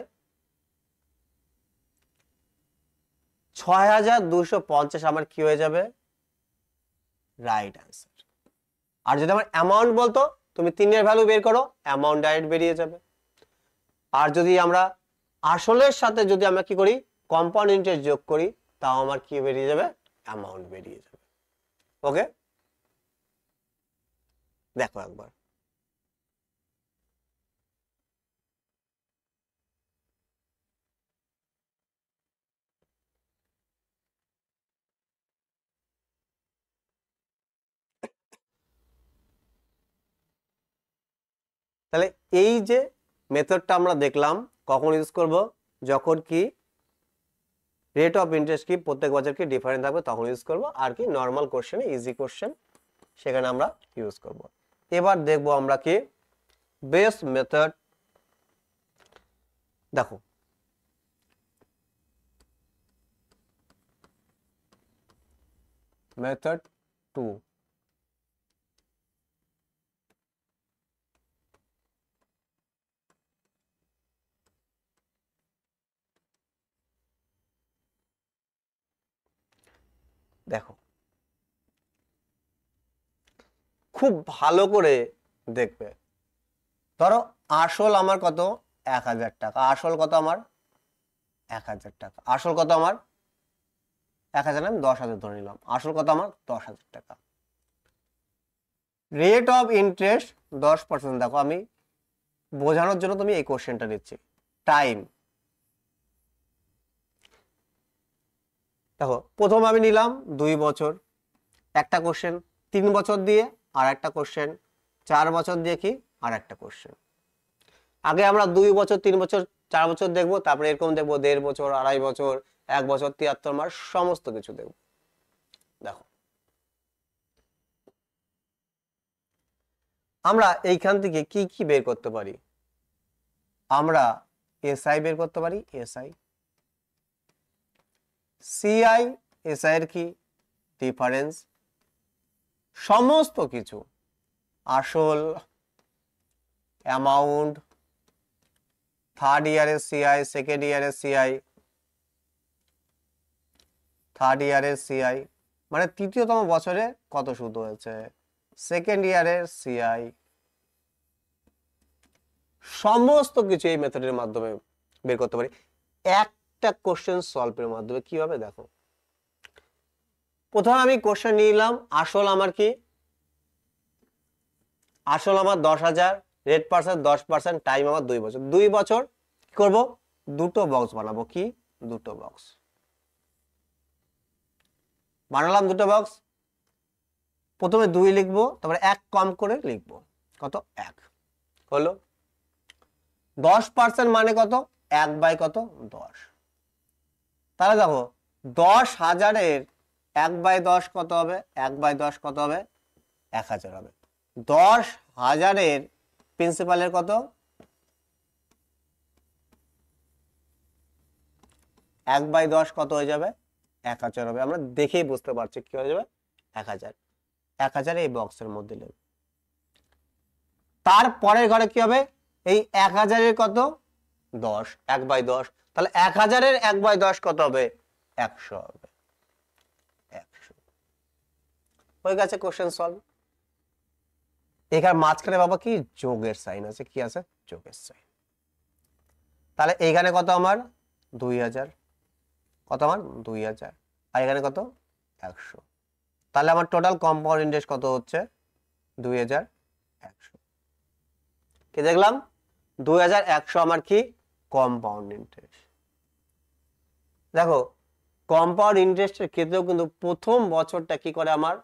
6,250 আমার কি হয়ে যাবে, রাইট অ্যান্সার। আর যদি আমার অ্যামাউন্ট বলতো, তুমি 3 এর ভ্যালু বের করো, অ্যামাউন্ট ডাইরেক্ট বেরিয়ে যাবে। আর যদি আমরা আসলের সাথে যদি আমরা কি করি, কম্পাউন্ড ইন্টারেস্ট যোগ করি, তাও আমার কি বেরিয়ে যাবে, অ্যামাউন্ট বেরিয়ে যাবে। ওকে, দেখো একবার। তাহলে এই যে মেথডটা আমরা দেখলাম, কখন ইউজ করব, যখন কি রেট অফ ইন্টারেস্ট কি প্রত্যেক বছর কি ডিফারেন্ট থাকবে তখন ইউজ করব, আর কি নর্মাল কোশ্চেনে, ইজি কোশ্চেন, সেখানে আমরা ইউজ করব। এবার দেখব আমরা কি বেস মেথড। দেখো মেথড 2, দেখো খুব ভালো করে দেখবে। ধরো আসল আমার কত, 1,000 টাকা, আসল কত আমার 1,000 টাকা, আসল কত আমার 1,000, আমি 10,000 ধরে নিলাম, আসল কত আমার 10,000 টাকা। Rate of interest 10%। দেখো আমি বোঝানোর জন্য তুমি এই কোশ্চেনটা নিচ্ছি। টাইম, দেখো প্রথম আমি নিলাম 2 বছর, একটা কোশ্চেন 3 বছর দিয়ে, আর একটা কোশ্চেন 4 বছর দিয়ে, কি আর একটা কোশ্চেন। আগে আমরা 2 বছর, 3 বছর, 4 বছর দেখবো, তারপরে এরকম দেখবো 1.5 বছর, 2.5 বছর, 1 বছর, 73 মাস, সমস্ত কিছু দেখবো। দেখো আমরা এইখান থেকে কি কি বের করতে পারি, আমরা এসআই বের করতে পারি, এসআই, সিআই, এসআই এর কি ডিফারেন্স, সমস্ত কিছু, আসল, অ্যামাউন্ট, থার্ড ইয়ারের সিআই, সেকেন্ড ইয়ারের সিআই, থার্ড ইয়ারের সিআই মানে তৃতীয়তম বছরে কত সুদ হয়েছে, সেকেন্ড ইয়ারের সিআই, সমস্ত কিছু এই মেথডের মাধ্যমে বের করতে পারি একটা কোশ্চেন সলভের মাধ্যমে। কিভাবে, দেখো প্রথমে আমি কোশ্চেন নিলাম, আসল আমার কি, আসল আমার 10,000, রেট পার্সেন্ট 10%, টাইম আমার 2 বছর। 2 বছর কি করব, দুটো বক্স বানাবো, কি দুটো বক্স বানালাম, দুটো বক্স। প্রথমে 2 লিখবো, তারপরে 1 কম করে লিখবো, কত 1 হলো। 10% মানে কত, 1 বাই কত 10। তাহলে দেখো 10,000-এর 1/10 কত হবে, 1/10 কত হবে, 1,000 হবে। 10,000-এর প্রিন্সিপালের কত, 1/10 কত হয়ে যাবে, 1,000 হবে। আমরা দেখেই বুঝতে পারছি কি হয়ে যাবে, 1,000। 1,000 এই বক্সের মধ্যে নেব। তারপরের ঘরে কি হবে, এই 1,000-এর কত 10, 1/10, তাহলে 1,000-এর 1/10 কত হবে, 100 হবে। 100 হয়ে গেছে, কোশ্চেন সলভ। এখানে মাঝখানে বাবা কি যোগের সাইন আছে, কি আছে, যোগের সাইন। তাহলে এইখানে কত আমার 2,000, কত আমার 2,000, আর এখানে কত 100। তাহলে আমার টোটাল কম্পাউন্ড ইন্টারেস্ট কত হচ্ছে, 2,100। কি দেখলাম, 2100 আমার কি কম্পাউন্ড ইন্টারেস্ট। দেখো কম্পাউন্ড ইন্টারেস্টের ক্ষেত্রেও কিন্তু প্রথম বছরটা কি করে আমার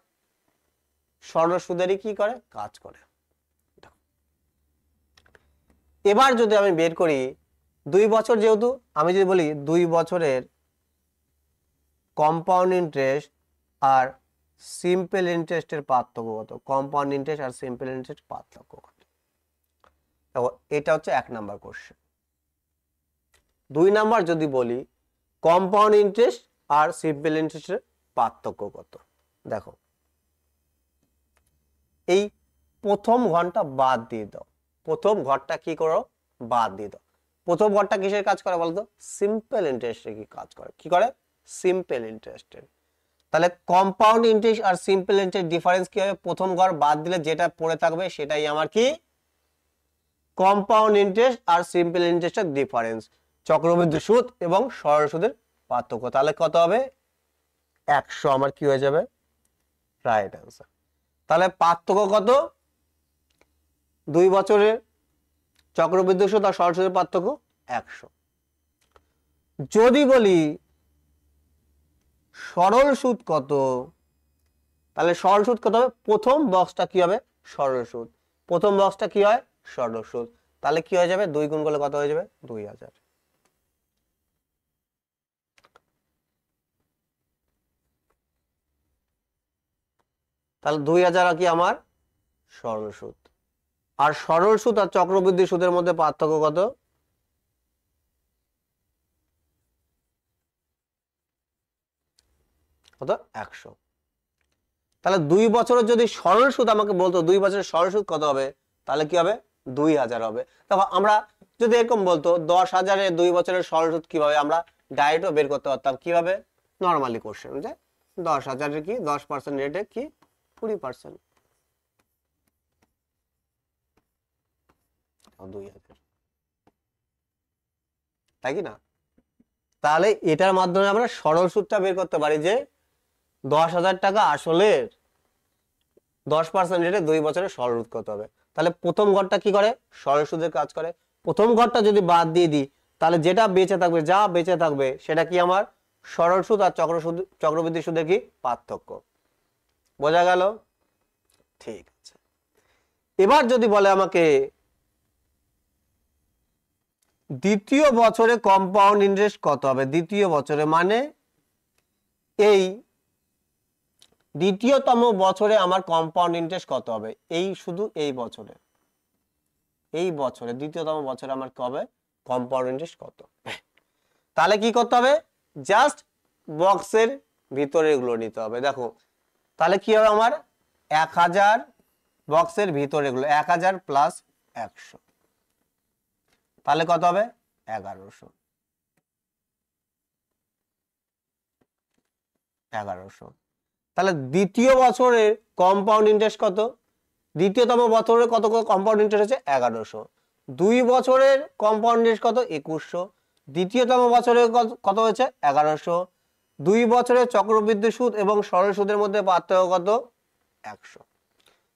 সরল সুদেরই কি করে কাজ করে। এবার যদি আমি বের করি 2 বছর, যেহেতু আমি যদি বলি 2 বছরের কম্পাউন্ড ইন্টারেস্ট আর সিম্পল ইন্টারেস্টের পার্থক্য কত, কম্পাউন্ড ইন্টারেস্ট আর সিম্পল ইন্টারেস্ট পার্থক্য কত। দেখো এটা হচ্ছে 1 নাম্বার কোশ্চেন। 2 নাম্বার যদি বলি কম্পাউন্ড ইন্টারেস্ট আর সিম্পল ইন্টারেস্টের পার্থক্য কত। দেখো এই প্রথম ঘরটা বাদ দিয়ে দাও, প্রথম ঘরটা কি করো বাদ দিয়ে দাও। প্রথম ঘরটা কিসের কাজ করে বলতো, সিম্পল ইন্টারেস্টের কি কাজ করে, কি করে সিম্পল ইন্টারেস্টের। তাহলে কম্পাউন্ড ইন্টারেস্ট আর সিম্পল ইন্টারেস্ট ডিফারেন্স কি হবে, প্রথম ঘর বাদ দিলে যেটা পড়ে থাকবে সেটাই আমার কি কম্পাউন্ড ইন্টারেস্ট আর সিম্পল ইন্টারেস্টের ডিফারেন্স, চক্রবৃদ্ধি সুদ এবং সরল সুদের পার্থক্য। তাহলে কত হবে 100 আমার কি হয়ে যাবে রাইট অ্যান্সার। তাহলে পার্থক্য কত, 2 বছরের চক্রবৃদ্ধি সুদ আর সরল সুদের পার্থক্য 100। যদি বলি সরল সুদ কত, তাহলে সরল সুদ কত হবে, প্রথম বক্সটা কি হবে সরল সুদ, প্রথম বক্সটা কি হয় সরল সুদ। তাহলে কি হয়ে যাবে 2 গুণ করলে কত হয়ে যাবে 2000। তাহলে 2000 কি আমার সরল সুদ। আর সরল সুদ আর চক্রবৃদ্ধি সুদের মধ্যে পার্থক্য কত, কত 100। তাহলে 2 বছরের যদি সরল সুদ আমাকে বলতো 2 বছরের সরল সুদ কত হবে, তাহলে কি হবে 2000 হবে। দেখো আমরা যদি এরকম বলতো 10,000-এর 2 বছরের সরল সুদ কিভাবে আমরা ডাইরেক্টও বের করতে পারতাম, কিভাবে নরমালি কোশ্চেন যে 10,000-এর কি 10% রেটে কি 20%, 2000, তাই কি না। তাহলে এটার মাধ্যমে আমরা সরল সুদটা বের করতে পারি যে 10,000 টাকা আসলে 10% রেটে 2 বছরের সরল সুদ কত হবে। তাহলে প্রথম ঘরটা কি করে সরল সুদের কাজ করে, প্রথম ঘরটা যদি বাদ দিয়ে দিই তাহলে যেটা বেঁচে থাকবে, যা বেঁচে থাকবে সেটা কি আমার সরল সুদ আর চক্রবৃদ্ধি সুদের কি পার্থক্য। বোঝা গেল, ঠিক আছে। এবার যদি বলে আমাকে দ্বিতীয় বছরে কম্পাউন্ড ইন্টারেস্ট কত হবে, দ্বিতীয় বছরে মানে এই দ্বিতীয়তম বছরে আমার কম্পাউন্ড ইন্টারেস্ট কত হবে, এই শুধু এই বছরে, এই বছরে দ্বিতীয়তম বছরে আমার কবে কম্পাউন্ড ইন্টারেস্ট কত। তাহলে কি করতে হবে, জাস্ট বক্সের ভিতরে এগুলো নিতে হবে। দেখো তাহলে কি হবে আমার 1000 বক্সের ভিতরে এগুলো 1000 প্লাস 100, তাহলে কত হবে 1100, 1100। তাহলে দ্বিতীয় বছরের কম্পাউন্ড ইন্টারেস্ট কত, দ্বিতীয়তম বছরে কত কম্পাউন্ড ইন্টারেস্ট হচ্ছে 1100, 2 বছরের কম্পাউন্ড ইন্টারেস্ট কত 2100, দ্বিতীয়তম বছরে কত হয়েছে 1100, 2 বছরের চক্রবৃদ্ধি সুদ এবং সরল সুদের মধ্যে পার্থক্য কত 100,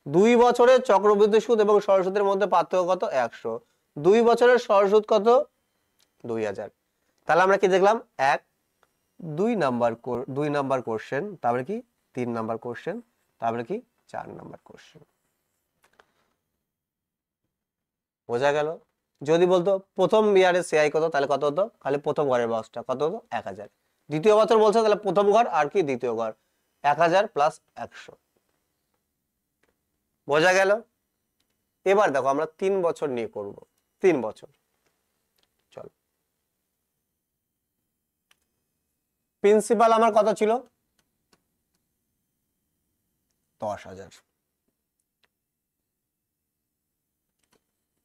2 বছরের চক্রবৃদ্ধি সুদ এবং সরল সুদের মধ্যে পার্থক্য কত 100, 2 বছরের সরল সুদ কত 2000। তাহলে আমরা কি দেখলাম 2 নাম্বার কোশ্চেন, তারপরে কি 3 নাম্বার কোশ্চেন, তারপরে কি 4 নাম্বার কোশ্চেন। বোঝা গেল। যদি বলতো প্রথম ইয়ারের সিআই কত, তাহলে কত হতো, খালি প্রথম ঘরের বক্সটা কত হতো 1000, দ্বিতীয় বছর বলছে তাহলে প্রথম ঘর আর কি দ্বিতীয় ঘর 1000 প্লাস 100। বোঝা গেল। এবার দেখো আমরা 3 বছর নিয়ে করব, 3 বছর চল। প্রিন্সিপাল আমার কত ছিল 10,000,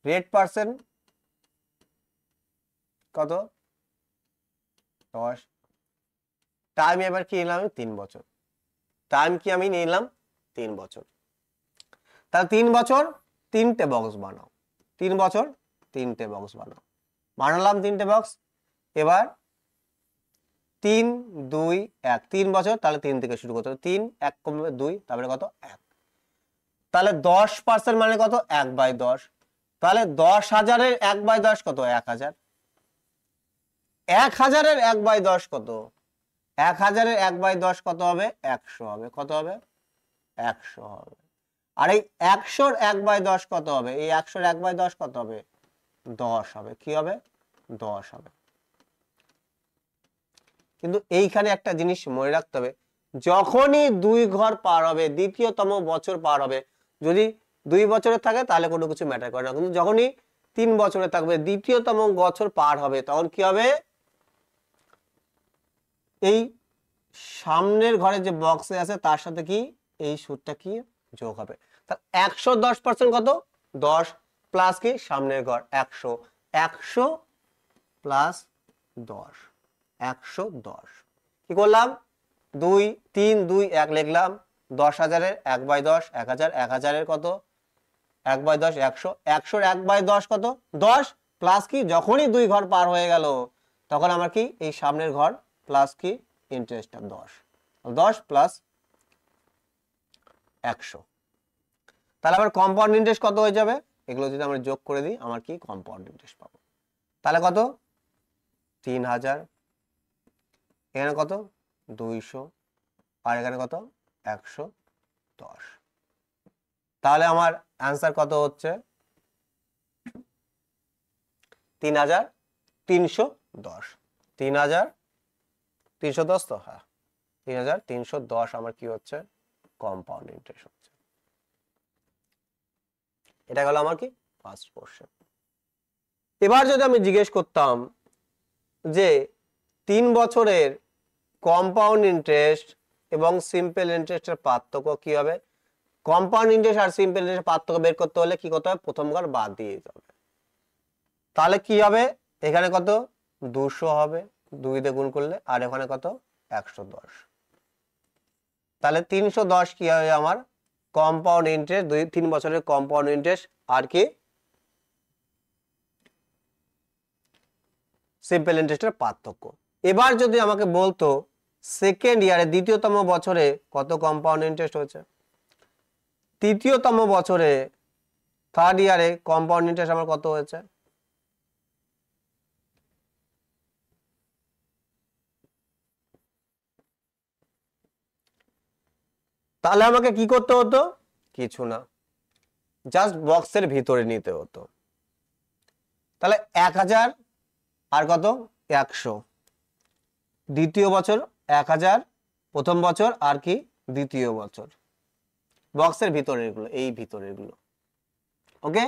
রেট পার্সেন্ট কত 10, টাইম এবার কি নিলাম 3 বছর, টাইম কি আমি নিলাম 3 বছর। তাহলে 3 বছর 3টে বক্স বানাও, 3 বছর 3টে বক্স বানাও, বানালাম 3টে বক্স। এবার 3 2 1, 3 বছর, তাহলে 3 থেকে শুরু করতে হবে, 3 1 কমবে 2, তারপরে কত 1, তাহলে 10% মানে কত 1/10, তাহলে 10,000-এর 1/10 কত? 1,000। 1,000-এর 1/10 কত? 1,000-এর 1/10 কত হবে? 100 হবে। কত হবে? 100 হবে। আর এই 100-র 1/10 কত হবে? এই 100-র 1/10 কত হবে? 10 হবে। কি হবে? 10 হবে। কিন্তু এইখানে একটা জিনিস মনে রাখতে হবে, যখনই 2 ঘর পার হবে, দ্বিতীয়তম বছর পার হবে, যদি 2 বছরের থাকে তাহলে কোনো কিছু ম্যাটার করে না, কিন্তু যখনই 3 বছরে থাকবে, দ্বিতীয়তম বছর পার হবে, তখন কি হবে? এই সামনের ঘরে যে বক্সে আছে তার সাথে কি এই সুদটা কি যোগ হবে। তাহলে 110% কত? 10 প্লাস কি সামনের ঘর 100, 100 প্লাস 10, 110। কি করলাম? 2 3 2 1 লিখলাম। 10,000-এর 1/10 1000, 1000-এর কত? 1/10 100, 100-র 1/10 কত? 10 প্লাস কি যখনই 2 ঘর পার হয়ে গেল তখন আমার কি এই সামনের ঘর প্লাস কি ইন্টারেস্টটা 10, 10 প্লাস 100। তাহলে আবার কম্পাউন্ড ইন্টারেস্ট কত হয়ে যাবে? এগুলো যদি আমরা যোগ করে দিই আমার কি কম্পাউন্ড ইন্টারেস্ট পাবো। তাহলে কত? 3,000, এখানে কত? 200, আর এখানে কত? 110। তাহলে আমার অ্যান্সার কত হচ্ছে? 3,310। 3,310 তো? হ্যাঁ, 3,310 আমার কি হচ্ছে? কম্পাউন্ড ইন্টারেস্ট হচ্ছে। এটা গেল আমার কি ফার্স্ট কোশ্চেন। এবার যদি আমি জিজ্ঞেস করতাম যে 3 বছরের কম্পাউন্ড ইন্টারেস্ট এবং সিম্পল ইন্টারেস্টের পার্থক্য কি হবে? কম্পাউন্ড ইন্টারেস্ট আর সিম্পল ইন্টারেস্টের পার্থক্য বের করতে হলে কি করতে হবে? প্রথম ঘর বাদ দিয়ে দিতে হবে। তাহলে কি হবে? এখানে কত? 200 হবে 2 দিয়ে গুণ করলে, আর এখানে কত? 110। তাহলে 310 কি হবে আমার কম্পাউন্ড ইন্টারেস্ট, 3 বছরের কম্পাউন্ড ইন্টারেস্ট আর কি সিম্পল ইন্টারেস্টের পার্থক্য। এবার যদি আমাকে বলতো সেকেন্ড ইয়ারে দ্বিতীয়তম বছরে কত কম্পাউন্ড ইন্টারেস্ট হয়েছে, তৃতীয়তম বছরে থার্ড ইয়ারে কম্পাউন্ড ইন্টারেস্ট আমার কত হয়েছে? তাহলে আমাকে কি করতে হতো? কিছু না, জাস্ট বক্সের ভিতরে নিতে হতো। তাহলে 1,000 আর কত? 100 দ্বিতীয় বছর, 1,000 প্রথম বছর আর কি দ্বিতীয় বছর, বক্সের ভিতরের গুলো, এই ভিতরের গুলো। ওকে,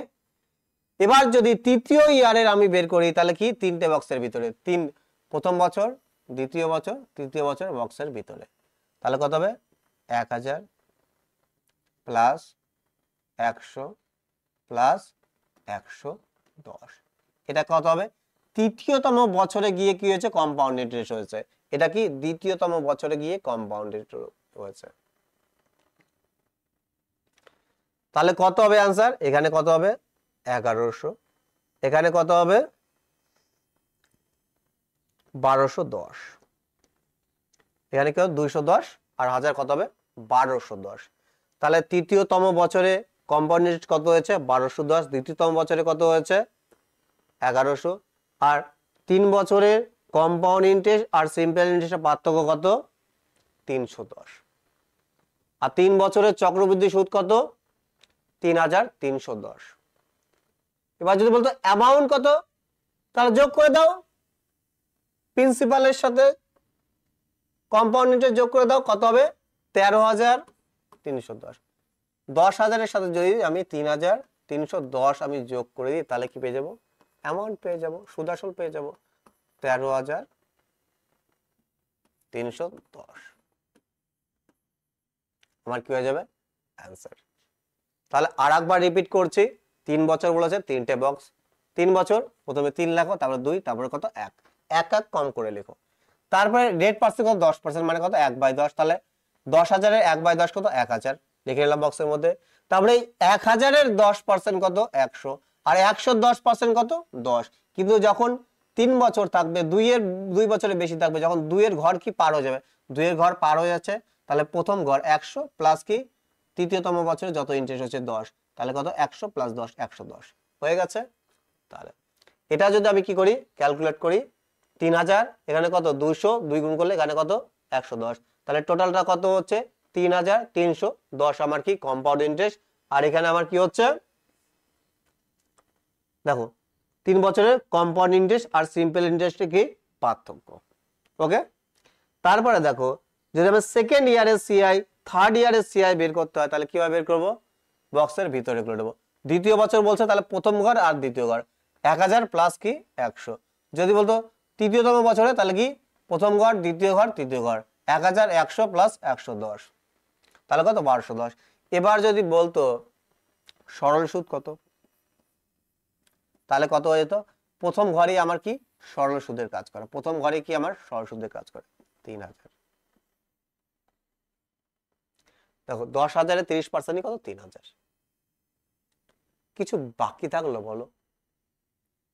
এবার যদি তৃতীয় ইয়ারের আমি বের করি তাহলে কি 3টে বক্সের ভিতরে, 3 প্রথম বছর, দ্বিতীয় বছর, তৃতীয় বছর বক্সের ভিতরে। তাহলে কত হবে? 1,000 প্লাস 100 প্লাস 110। এটা কত হবে? তৃতীয়তম বছরে গিয়ে কি হয়েছে? কম্পাউন্ড ইন্টারেস্ট হয়েছে। এটা কি দ্বিতীয়তম বছরে গিয়ে কম্পাউন্ড ইন্টারেস্ট হয়েছে। তাহলে কত হবে आंसर? এখানে কত হবে? 1100, এখানে কত হবে? 1210, এখানে কি হবে? 210 আর 1000 কত হবে? 1210। তাহলে তৃতীয়তম বছরে কম্পাউন্ড ইন্টারেস্ট কত হয়েছে? 1210। দ্বিতীয়তম বছরে কত হয়েছে? 1100। আর 3 বছরের কম্পাউন্ড ইন্টারেস্ট আর সিম্পল ইন্টারেস্টের পার্থক্য কত? 310। আর 3 বছরের চক্রবৃদ্ধি সুদ কত? 3,310। এবার যদি বলতো অ্যামাউন্ট কত, তাহলে যোগ করে দাও, প্রিন্সিপালের সাথে কম্পাউন্ড ইন্টারেস্ট যোগ করে দাও, কত হবে? 13,310। 10,000 এর সাথে যদি আমি 3,310 আমি যোগ করে দিই তাহলে কি পেয়ে যাব? অ্যামাউন্ট পেয়ে যাব, সুদ আসল পেয়ে যাব 13,310। আমার কি হয়ে যাবে? অ্যান্সার। তাহলে আরেকবার রিপিট করছি, 3 বছর বলেছে, 3টে বক্স, 3 বছর, প্রথমে 3 লেখো, তারপরে 2, তারপরে কত? 1, 1 কম করে লেখো। তারপরে রেট পার্সেন্ট কত? 10%, মানে কত? 1/10। তাহলে 10,000-এর 1/10 কত? 1,000 লিখে নিলাম বক্সের মধ্যে। তারপরে 1,000-এর 10% কত? 100, আর 100-র 10% কত? 10। কিন্তু যখন 3 বছর থাকবে, 2 বছরের বেশি থাকবে, যখন 2 এর ঘর কি পার হয়ে যাবে, 2 এর ঘর পার হয়ে যাচ্ছে, তাহলে প্রথম ঘর 100 প্লাস কি তৃতীয়তম বছরে যত ইন্টারেস্ট হচ্ছে 10, তাহলে কত? 100 প্লাস 10, 110। হয়ে গেছে। তাহলে এটা যদি আমি কি করি ক্যালকুলেট করি 3000 এখানে কত 200 2 গুণ করলে এখানে কত 110, তাহলে টোটালটা কত হচ্ছে 3310 আমার কি কম্পাউন্ড ইন্টারেস্ট। আর এখানে আমার কি হচ্ছে দেখো 3 বছরের কম্পাউন্ড ইন্টারেস্ট আর সিম্পল ইন্টারেস্টে কি পার্থক্য। ওকে, তারপরে দেখো যদি আমি সেকেন্ড ইয়ারের সিআই থার্ড ইয়ারের সিআই বের করতে হয় তাহলে কিভাবে বের করব, বক্সের ভিতরে করে দেবো। দ্বিতীয় বছর বলছে তাহলে প্রথম ঘর আর দ্বিতীয় ঘর 1000 প্লাস কি 100। যদি বলতো তৃতীয়তম বছরে তাহলে কি প্রথম ঘর দ্বিতীয় ঘর তৃতীয় ঘর 1100 প্লাস 110 তাহলে কত 1210। এবার যদি বলতো সরল সুদ কত, তাহলে কত হয়ে যেত, প্রথম ঘরেই আমার কি সরল সুদের কাজ করে, প্রথম ঘরে কি আমার সরল সুদের কাজ করে 3000। দেখো 10,000-এ 30% কত 3000। কিছু বাকি থাকলো বলো,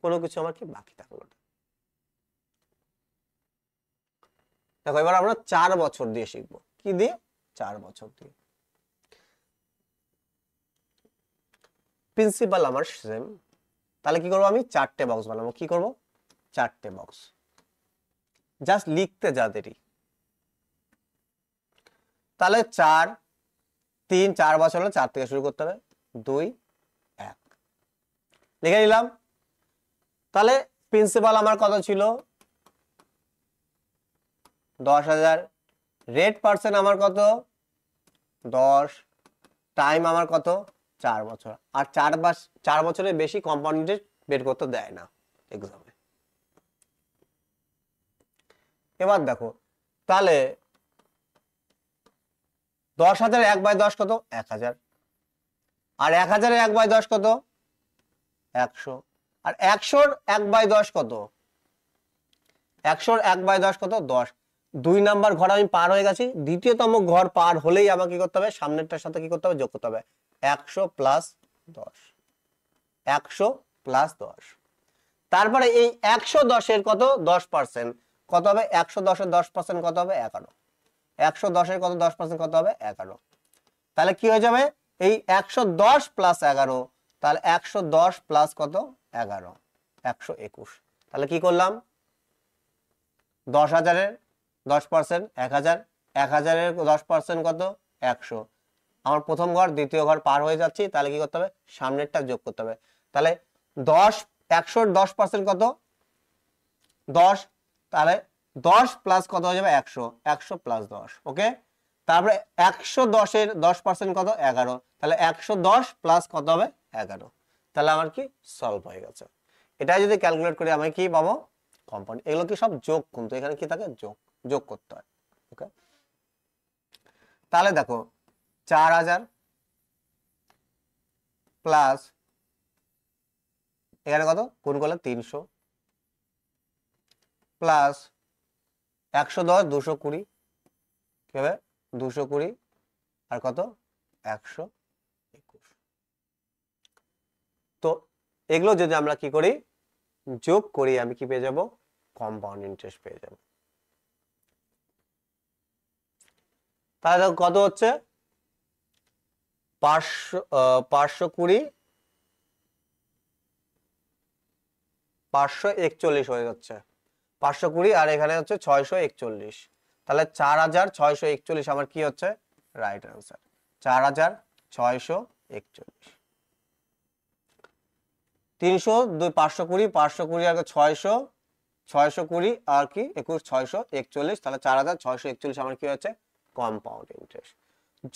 কোনো কিছু আমার কি বাকি থাকলো না। দেখো এবার আমরা 4 বছর দিয়ে শিখবো, কি দিয়ে 4 বছর দিয়ে। প্রিন্সিপাল আমার সেম, তাহলে কি করবো আমি 4টে বক্স বানাবো, কি করব 4টে বক্স, জাস্ট লিখতে যা দেরি। তাহলে 4 3 4 বছর হলে 4 থেকে শুরু করতে হবে, 2 1 লিখে নিলাম। তাহলে প্রিন্সিপাল আমার কত ছিল 10,000, রেট পার্সেন্ট আমার কত 10, টাইম আমার কত 4 বছর, আর 4 বছরের বেশি কম্পাউন্ড ইন্টারেস্ট বের করতে দেয় না এক্সামে। এবার দেখো তাহলে 10,000 1/10 কত 1000, আর 1000 1/10 কত 100, আর 100 1/10 কত 100 1/10 কত 10। 2 নাম্বার ঘর আমি পার হয়ে গেছি, দ্বিতীয়তম ঘর পার হলেই আমাকে কি করতে হবে সামনেরটার সাথে কি করতে হবে যোগ করতে হবে 100 প্লাস 10, 100 প্লাস 10। তারপরে এই 110 এর কত 10% কত হবে, 110 এর 10% কত হবে 11, 110 এর কত 10% কত হবে 11। তাহলে কি হয়ে যাবে এই 110 প্লাস 11, তাহলে 110 প্লাস কত 11 121। তাহলে কি করলাম 10,000 এর 10% 1000, 1000 এর 10% কত 100। আমার প্রথম ঘর দ্বিতীয় ঘর পার হয়ে যাচ্ছি, তাহলে কি করতে হবে সামনেরটা যোগ করতে হবে। তাহলে 10 100 10% কত 10, তাহলে 10 প্লাস কত হয়ে যাবে 100, 100 প্লাস 10। ওকে, তারপরে 110 এর 10% কত 11, তাহলে 110 প্লাস কত হবে 11। তাহলে আমার কি সলভ হয়ে গেছে। এটা যদি ক্যালকুলেট করি আমি কি পাবো কম্পাউন্ড। এগুলো কি সব যোগ, কিন্তু এখানে কি থাকে যোগ, যোগ করতে হয়। ওকে, তাহলে দেখো 4000 প্লাস এখানে কত গুণ করলে 300 প্লাস 110 220 কি হবে 220 আর কত 121। তো এগুলো যদি আমরা কি করি যোগ করি আমি কি পেয়ে যাব কম্পাউন্ড ইন্টারেস্ট পেয়ে যাব। তাহলে কত হচ্ছে 520 541 হয়ে যাচ্ছে 520, আর এখানে হচ্ছে 641। তাহলে 4641 আমার কি হচ্ছে রাইট অ্যান্সার 4641। 300 2 520 520 আর 600 620 আর কি 21 641, তাহলে 4641 আমার কি হচ্ছে কম্পাউন্ড ইন্টারেস্ট।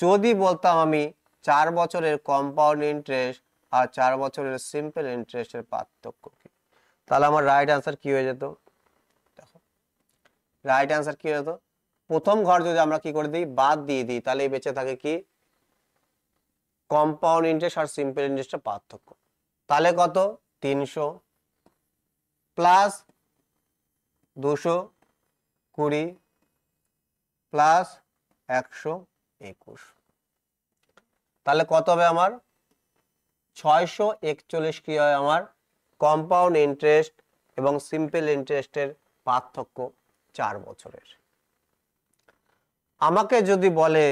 যদি বলতাম আমি 4 বছরের কম্পাউন্ড ইন্টারেস্ট আর 4 বছরের সিম্পল ইন্টারেস্টের পার্থক্য কি, তাহলে আমার রাইট অ্যান্সার কি হয়ে যেত, দেখো রাইট অ্যান্সার কি হয়ে যেত, প্রথম ঘর যদি আমরা কি করে দিই বাদ দিয়ে দিই তাহলে বেঁচে থাকে কি কম্পাউন্ড ইন্টারেস্ট আর সিম্পল ইন্টারেস্টের পার্থক্য। তাহলে কত 300 প্লাস 220 প্লাস 121, তাহলে কত হবে আমার 641 কি হয় আমার কম্পাউন্ড ইন্টারেস্ট এবং সিম্পল ইন্টারেস্টের পার্থক্য 4 বছরের। আমাকে যদি বলে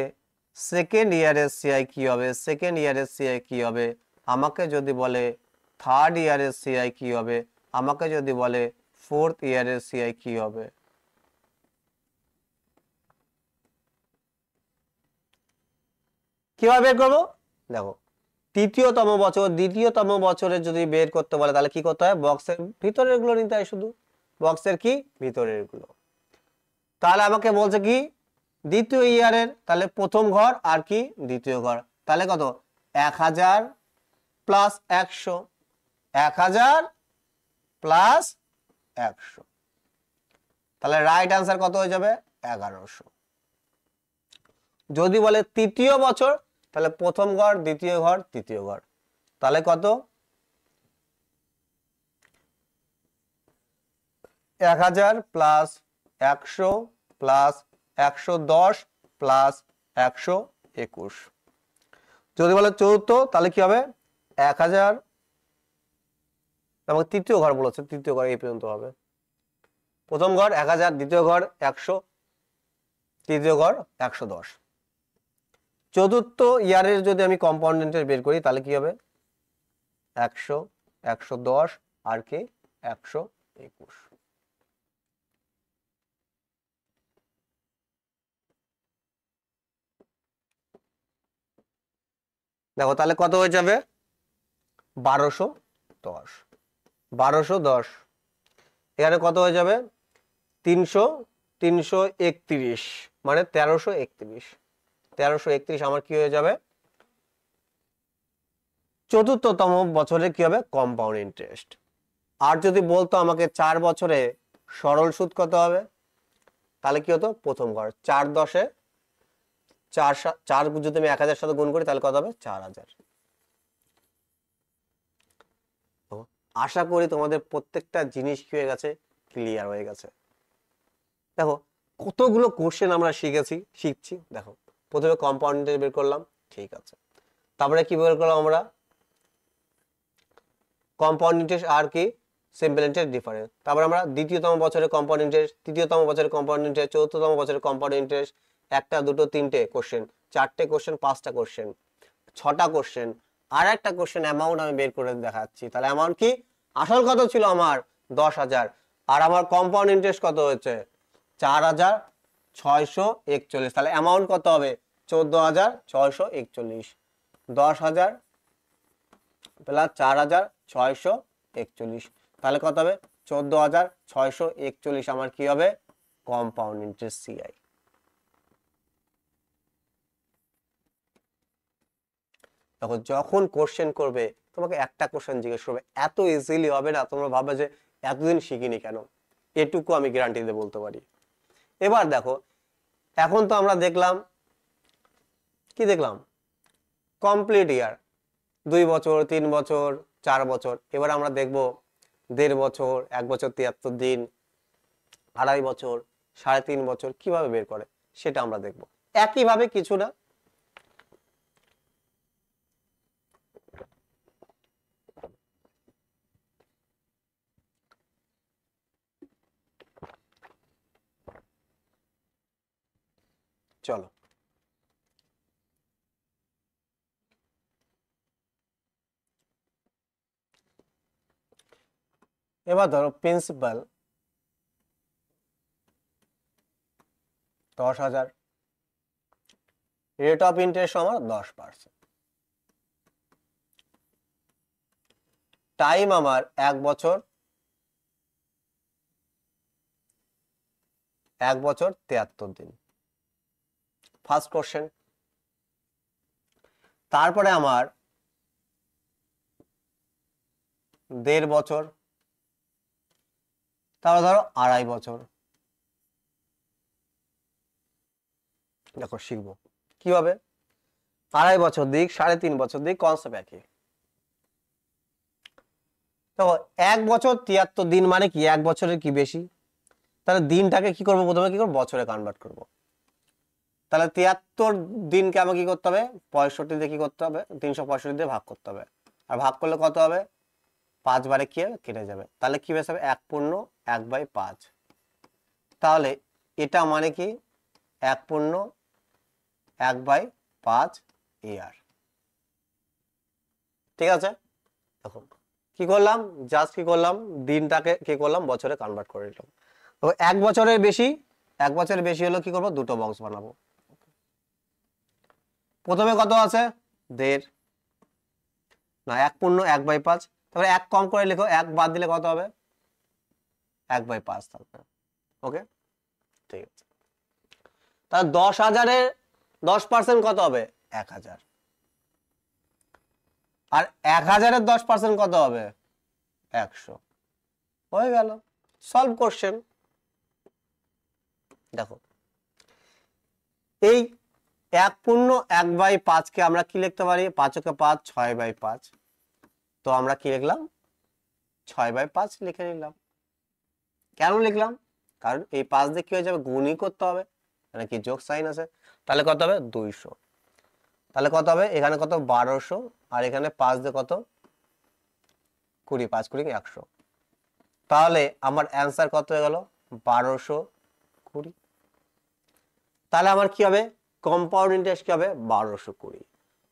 সেকেন্ড ইয়ারের সিআই কি হবে, সেকেন্ড ইয়ারের সিআই কি হবে, আমাকে যদি বলে থার্ড ইয়ারের সিআই কি হবে, আমাকে যদি বলে ফোর্থ ইয়ারের সিআই কি হবে। কিভাবে বের করবো? দেখো, তৃতীয়তম বছর দ্বিতীয়তম বছরে যদি বের করতে বলে তাহলে কি করতে হয়, বক্সের ভিতরের গুলো নিতে হয়, শুধু বক্সের কি ভিতরের গুলো। তাহলে আমাকে বলছে কি দ্বিতীয় ইয়ারের, তাহলে প্রথম ঘর আর কি দ্বিতীয় ঘর, তাহলে কত 1000 প্লাস 100, 1000 প্লাস 100, তাহলে রাইট আনসার কত হয়ে যাবে 1100। যদি বলে তৃতীয় বছর, তাহলে প্রথম ঘর দ্বিতীয় ঘর তৃতীয় ঘর, তাহলে কত 1000 প্লাস 100 প্লাস 110 প্লাস 121। যদি বলে চতুর্থ, তাহলে কি হবে 1000, এবং তৃতীয় ঘর বলেছে, তৃতীয় ঘর এই পর্যন্ত হবে, প্রথম ঘর 1000, দ্বিতীয় ঘর 100, তৃতীয় ঘর 110। চতুর্থ ইয়ারের যদি আমি কম্পাউন্ডেন্টের বের করি তাহলে কি হবে 100, 110 আর কি 121। দেখো তাহলে কত হয়ে যাবে 1210, 1210। এখানে কত হয়ে যাবে 331, মানে 1331, 1331 আমার কি হয়ে যাবে চতুর্থতম বছরে কি হবে কম্পাউন্ড ইন্টারেস্ট। আর যদি বলতো আমাকে 4 বছরে সরল সুদ কত হবে, তাহলে কি হতো প্রথম ঘর 4 10-এ 4 যদি আমি 1000 সাথে গুণ করি তাহলে কত হবে 4000। আশা করি তোমাদের প্রত্যেকটা জিনিস কি হয়ে গেছে ক্লিয়ার হয়ে গেছে। দেখো কতগুলো কোশ্চেন আমরা শিখছি। দেখো প্রথমে কম্পাউন্ড ইন্টারেস্ট বের করলাম, ঠিক আছে, তারপরে কি বের করলাম আমরা কম্পাউন্ড ইন্টারেস্ট আর কি সিম্পল ইন্টারেস্ট ডিফারেন্স, তারপর আমরা দ্বিতীয়তম বছরের কম্পাউন্ড ইন্টারেস্ট, তৃতীয়তম বছরের কম্পাউন্ড ইন্টারেস্ট, চতুর্থতম বছরের কম্পাউন্ড ইন্টারেস্ট, 1টা 2টো 3টে কোশ্চেন, 4টে কোশ্চেন 5টা কোশ্চেন, 6টা কোশ্চেন, আর একটা কোশ্চেন অ্যামাউন্ট আমি বের করে দেখাচ্ছি। তাহলে অ্যামাউন্ট কি আসল কত ছিল আমার 10,000, আর আমার কম্পাউন্ড ইন্টারেস্ট কত হয়েছে 4,641, তাহলে অ্যামাউন্ট কত হবে 14,641, 10,000 প্লাস 4,641, তাহলে কত হবে 14,641 আমার কি হবে কম্পাউন্ড ইন্টারেস্ট সিআই। দেখো যখন কোশ্চেন করবে তোমাকে একটা কোশ্চেন জিজ্ঞেস করবে, এত ইজিলি হবে না, তোমরা ভাববে যে এতদিন শিখিনি কেন, এটুকু আমি গ্যারান্টি দিয়ে বলতে পারি। এবার দেখো এখন তো আমরা দেখলাম কি দেখলাম কমপ্লিট ইয়ার, 2 বছর 3 বছর 4 বছর, এবার আমরা দেখব 1.5 বছর, 1 বছর 73 দিন, 2.5 বছর, 3.5 বছর কিভাবে বের করে সেটা আমরা দেখব। একইভাবে কিছু না, চলো এবার ধরো প্রিন্সিপাল 10,000, রেট অফ ইন্টারেস্ট আমার 10%, টাইম আমার 1 বছর, 1 বছর 73 দিন, ফার্স্ট কোশ্চেন। তারপরে আমার 1.5 বছর, তারপরে ধরো 2.5 বছর। দেখো শিখবো কিভাবে 2.5 বছর দিক 3.5 বছর দিক কনসেপ্ট একই। দেখো 1 বছর 73 দিন মানে কি 1 বছরের কি বেশি, তাহলে দিনটাকে কি করবো প্রথমে কি করবো বছরে কনভার্ট করব। তাহলে 73 দিনকে আমাকে কি করতে হবে 65 দিয়ে কি করতে হবে 365 দিয়ে ভাগ করতে হবে, আর ভাগ করলে কত হবে 5 বারে কি কেটে যাবে, তাহলে কি বেশ হবে 1/1/5। তাহলে এটা মানে কি 1/1/5 ইয়ার, ঠিক আছে। দেখো কি করলাম, জাস্ট কি করলাম, দিনটাকে কি করলাম, বছরে কনভার্ট করে দিলাম। তো 1 বছরের বেশি, 1 বছরের বেশি হলো কি করবো, দুটো বক্স বানাবো। প্রথমে কত আছে, 1.5 না 1 পূর্ণ 1/5, তারপরে 1 কম করে লিখো, 1 বাদ দিলে কত হবে, 1/5 থাকবে। ওকে, ঠিক আছে। তাহলে 10,000-এর 10% কত হবে, 1,000। আর 1,000-এর 10% কত হবে, 100। হয়ে গেল, সলভ কোশ্চেন। দেখো এই 1 পূর্ণ 1/5 কে আমরা কি লিখতে পারি, 5 × 5 6/5। তো আমরা কি লিখলাম, 6/5 লিখে নিলাম। কেন লিখলাম, কারণ এই 5 দিয়ে কি হয়ে যাবে, গুণই করতে হবে, মানে কি যোগ সাইন আছে। তাহলে কত হবে, 200। তাহলে কত হবে, এখানে কত 1200, আর এখানে 5 দিয়ে কত 20, 5 × 20 100। তাহলে আমার অ্যান্সার কত হয়ে গেল, 1220। তাহলে আমার কি হবে, কম্পাউন্ড ইন্টারেস্ট কি হবে, 1220।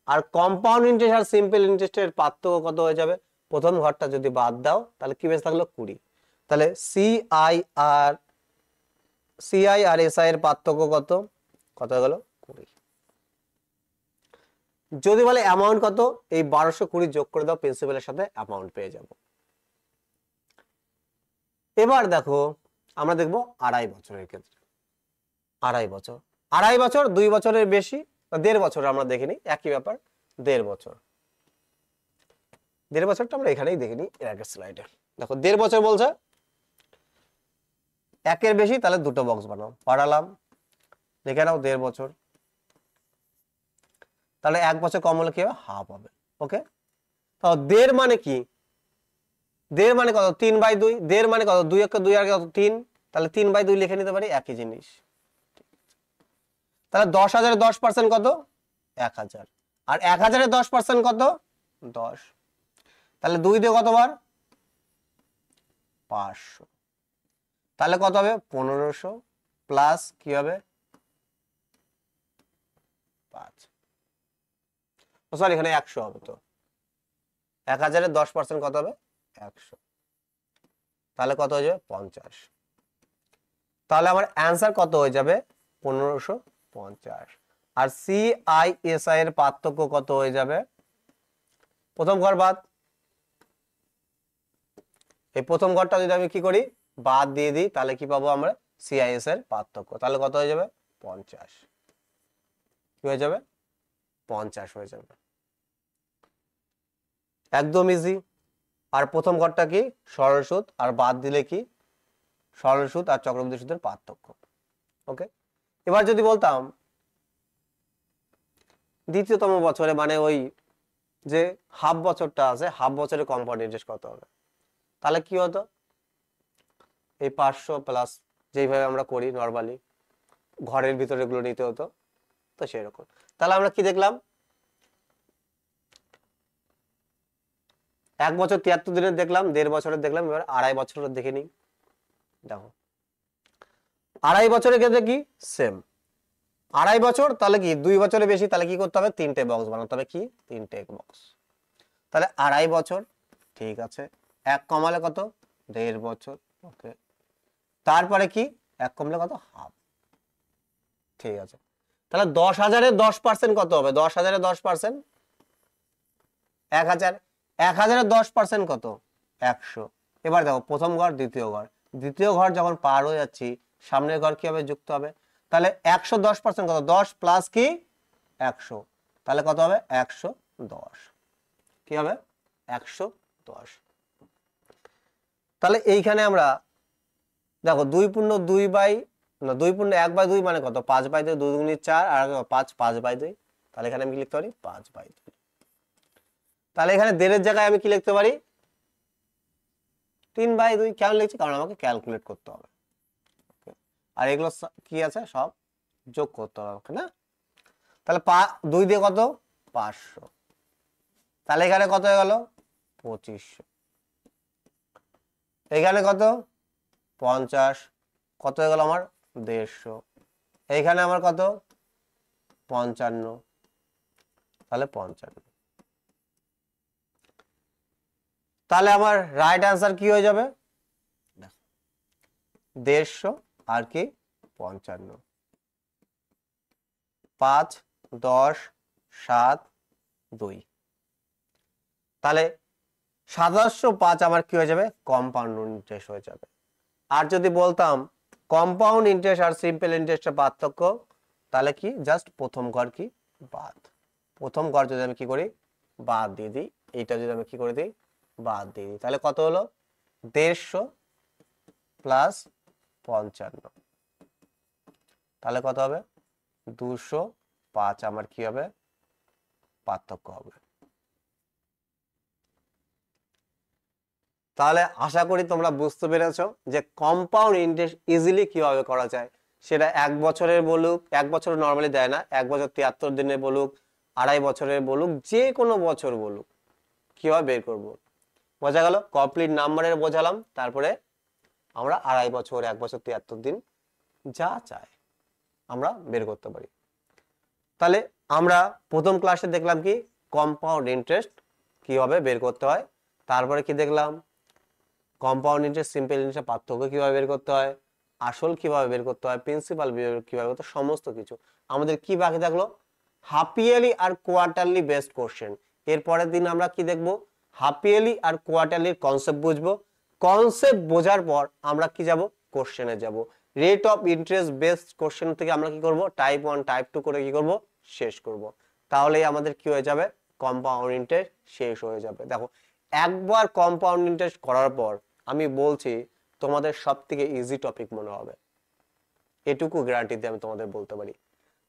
আর কম্পাউন্ড ইন্টারেস্ট আর সিম্পল ইন্টারেস্টের পার্থক্য কত হয়ে যাবে, প্রথম ঘরটা যদি বাদ দাও তাহলে কি বেঁচে থাকলো, 20। তাহলে সিআই আর এসআই এর পার্থক্য কত, কত হয়ে গেল, 20। যদি বলে অ্যামাউন্ট কত, এই 1220 যোগ করে দাও, প্রিন্সিপালের সাথে অ্যামাউন্ট পেয়ে যাব। এবার দেখো আমরা দেখবো 2.5 বছরের ক্ষেত্রে। 2.5 বছর, 2.5 বছর 2 বছরের বেশি, 1.5 বছর আমরা দেখিনি, একই ব্যাপার, 1.5 বছর। 1.5 বছরটা আমরা এখানেই দেখিনি, এর আগের স্লাইডে। দেখো 1.5 বছর বলছে, 1-এর বেশি, তাহলে দুটো বক্স বানাও, বাড়ালাম, লিখে নাও 1.5 বছর। তাহলে 1 বছর কম হলে কি হবে, হাফ হবে। ওকে, তো 1.5 মানে কি, 1.5 মানে কত, 3/2। 1.5 মানে কত, 2 × 2 আর কত 3, তাহলে 3/2 লিখে নিতে পারি, একই জিনিস। তাহলে 10,000-এর 10% কত, 1,000। আর 1,000-এর 10% কত, 10। তাহলে 2 দিয়ে কতবার, 500। তাহলে কত হবে, 1500 প্লাস কি হবে, 5, সরি এখানে 100 হবে। তো 1,000-এর 10% কত হবে, 100। তাহলে কত হয়ে যাবে, 50। তাহলে আমার অ্যান্সার কত হয়ে যাবে, 1550। আর সিআইএসআই এর পার্থক্য কত হয়ে যাবে, প্রথম ঘর বাদ, এই প্রথম ঘরটা যদি আমি কি করি, বাদ দিয়ে দিই, তাহলে কি পাবো আমরা, সিআইএস এর পার্থক্য। তাহলে কত হয়ে যাবে, 50। কি হয়ে যাবে, 50 হয়ে যাবে, একদম ইজি। আর প্রথম ঘরটা কি, সরল সুদ, আর বাদ দিলে কি, সরল সুদ আর চক্রবৃদ্ধি সুদের পার্থক্য। ওকে, এবার যদি বলতাম দ্বিতীয়তম বছরে, মানে ওই যে হাফ বছরটা আছে, হাফ বছরে কম্পাউন্ড ইন্টারেস্ট কত হবে, তাহলে কি হতো, এই 500 প্লাস যেইভাবে আমরা করি নরমালি, ঘরের ভিতরে এগুলো নিতে হতো, তো সেরকম। তাহলে আমরা কি দেখলাম, 1 বছর 73 দিনের দেখলাম, 1.5 বছরের দেখলাম, এবার 2.5 বছরের দেখে নিই। দেখো 2.5 বছরের ক্ষেত্রে কি সেম, 2.5 বছর, তাহলে কি 2 বছরের বেশি, তাহলে কি করতে হবে, 3টে বক্স বানাতে হবে, কি 3টে বক্স। তাহলে 2.5 বছর, ঠিক আছে, 1 কমালে কত, 1.5 বছর। ওকে, তারপরে কি 1 কমলে কত, হাফ। ঠিক আছে, তাহলে 10,000-এর 10% কত হবে, 10,000-এর 10%, 1,000। 1,000-এর 10% কত, 100। এবার দেখো প্রথম ঘর দ্বিতীয় ঘর, দ্বিতীয় ঘর যখন পার হয়ে যাচ্ছি, সামনের ঘর কি হবে, যুক্ত হবে। তাহলে 100 10% কত, 10 প্লাস কি 100, তাহলে কত হবে, 110। কি হবে, 110। তাহলে এইখানে আমরা দেখো 2 পূর্ণ 2 বাই, না 2 পূর্ণ 1/2 মানে কত, 5/2, 2 × 4 আর 5, 5/2। তাহলে এখানে আমি কি লিখতে পারি, 5/2। তাহলে এখানে 1.5-এর জায়গায় আমি কি লিখতে পারি, 3/2। কেন লিখছি, কারণ আমাকে ক্যালকুলেট করতে হবে, আর এগুলো কি আছে, সব যোগ করতে হবে না। তাহলে 2 দিয়ে কত, 500। তাহলে এখানে কত হয়ে গেল, 2500। এখানে কত, 50, কত হয়ে গেল আমার, 150। এইখানে আমার কত, 55, তাহলে 55। তাহলে আমার রাইট অ্যান্সার কি হয়ে যাবে? 150 আর কি 55, 5, 10, 7, 2। তাহলে 2705 আমার কি হয়ে যাবে? কম্পাউন্ড ইন্টারেস্ট হয়ে যাবে। আর যদি বলতাম কম্পাউন্ড ইন্টারেস্ট আর সিম্পল ইন্টারেস্টের পার্থক্য, তাহলে কি জাস্ট প্রথম ঘর কি বাদ, প্রথম ঘর যদি আমি কি করি বাদ দিয়ে দিই, এইটা যদি আমি কি করে দিই বাদ দিয়ে দিই, তাহলে কত হলো? 150 প্লাস 55, তাহলে কত হবে? 205 আমার কি হবে? পার্থক্য হবে। তাহলে আশা করি তোমরা বুঝতে পেরেছো যে কম্পাউন্ড ইন্টারেস্ট ইজিলি কিভাবে করা যায়। সেটা 1 বছরের বলুক, 1 বছর নর্মালি দেয় না, 1 বছর 73 দিনে বলুক, 2.5 বছরের বলুক, যে কোনো বছর বলুক, কিভাবে বের করব। বোঝা গেল? কমপ্লিট নাম্বারের বোঝালাম, তারপরে আমরা 2.5 বছর, 1 বছর 73 দিন যা চাই আমরা বের করতে পারি। তাহলে আমরা প্রথম ক্লাসে দেখলাম কি কম্পাউন্ড ইন্টারেস্ট কিভাবে বের করতে হয়, তারপরে কি দেখলাম কম্পাউন্ড ইন্টারেস্ট সিম্পল ইন্টারেস্টের পার্থক্য কিভাবে বের করতে হয়, আসল কিভাবে বের করতে হয়, প্রিন্সিপাল কিভাবে করতে হয়, সমস্ত কিছু। আমাদের কি বাকি থাকলো? হাফ ইয়ারলি আর কোয়ার্টারলি বেসড কোশ্চেন। এর পরের দিন আমরা কি দেখবো? হাফ ইয়ারলি আর কোয়ার্টারলির কনসেপ্ট বুঝবো। কনসেপ্ট বোঝার পর আমরা কি যাব? কোশ্চেনে যাব। Rate of interest based question থেকে আমরা কি করব? টাইপ 1 টাইপ 2 করে কি করব? শেষ করব। তাহলেই আমাদের কি হয়ে যাবে? কম্পাউন্ড ইন্টারেস্ট শেষ হয়ে যাবে। দেখো, একবার কম্পাউন্ড ইন্টারেস্ট করার পর আমি বলছি তোমাদের সবথেকে ইজি টপিক মনে হবে, এটুকু গ্যারান্টি দিয়ে আমি তোমাদের বলতে পারি।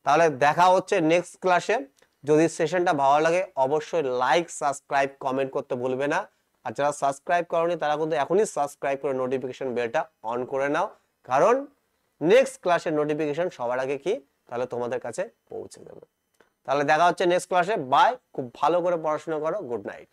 তাহলে দেখা হচ্ছে নেক্সট ক্লাসে। যদি সেশনটা ভালো লাগে অবশ্যই লাইক, সাবস্ক্রাইব, কমেন্ট করতে ভুলবে না। আর যারা সাবস্ক্রাইব করোনি তারা কিন্তু এখনই সাবস্ক্রাইব করে নোটিফিকেশন বেলটা অন করে নাও, কারণ নেক্সট ক্লাসের নোটিফিকেশন সবার আগে কি তাহলে তোমাদের কাছে পৌঁছে যাবে। তাহলে দেখা হচ্ছে নেক্সট ক্লাসে। বাই। খুব ভালো করে পড়াশোনা করো। Good night.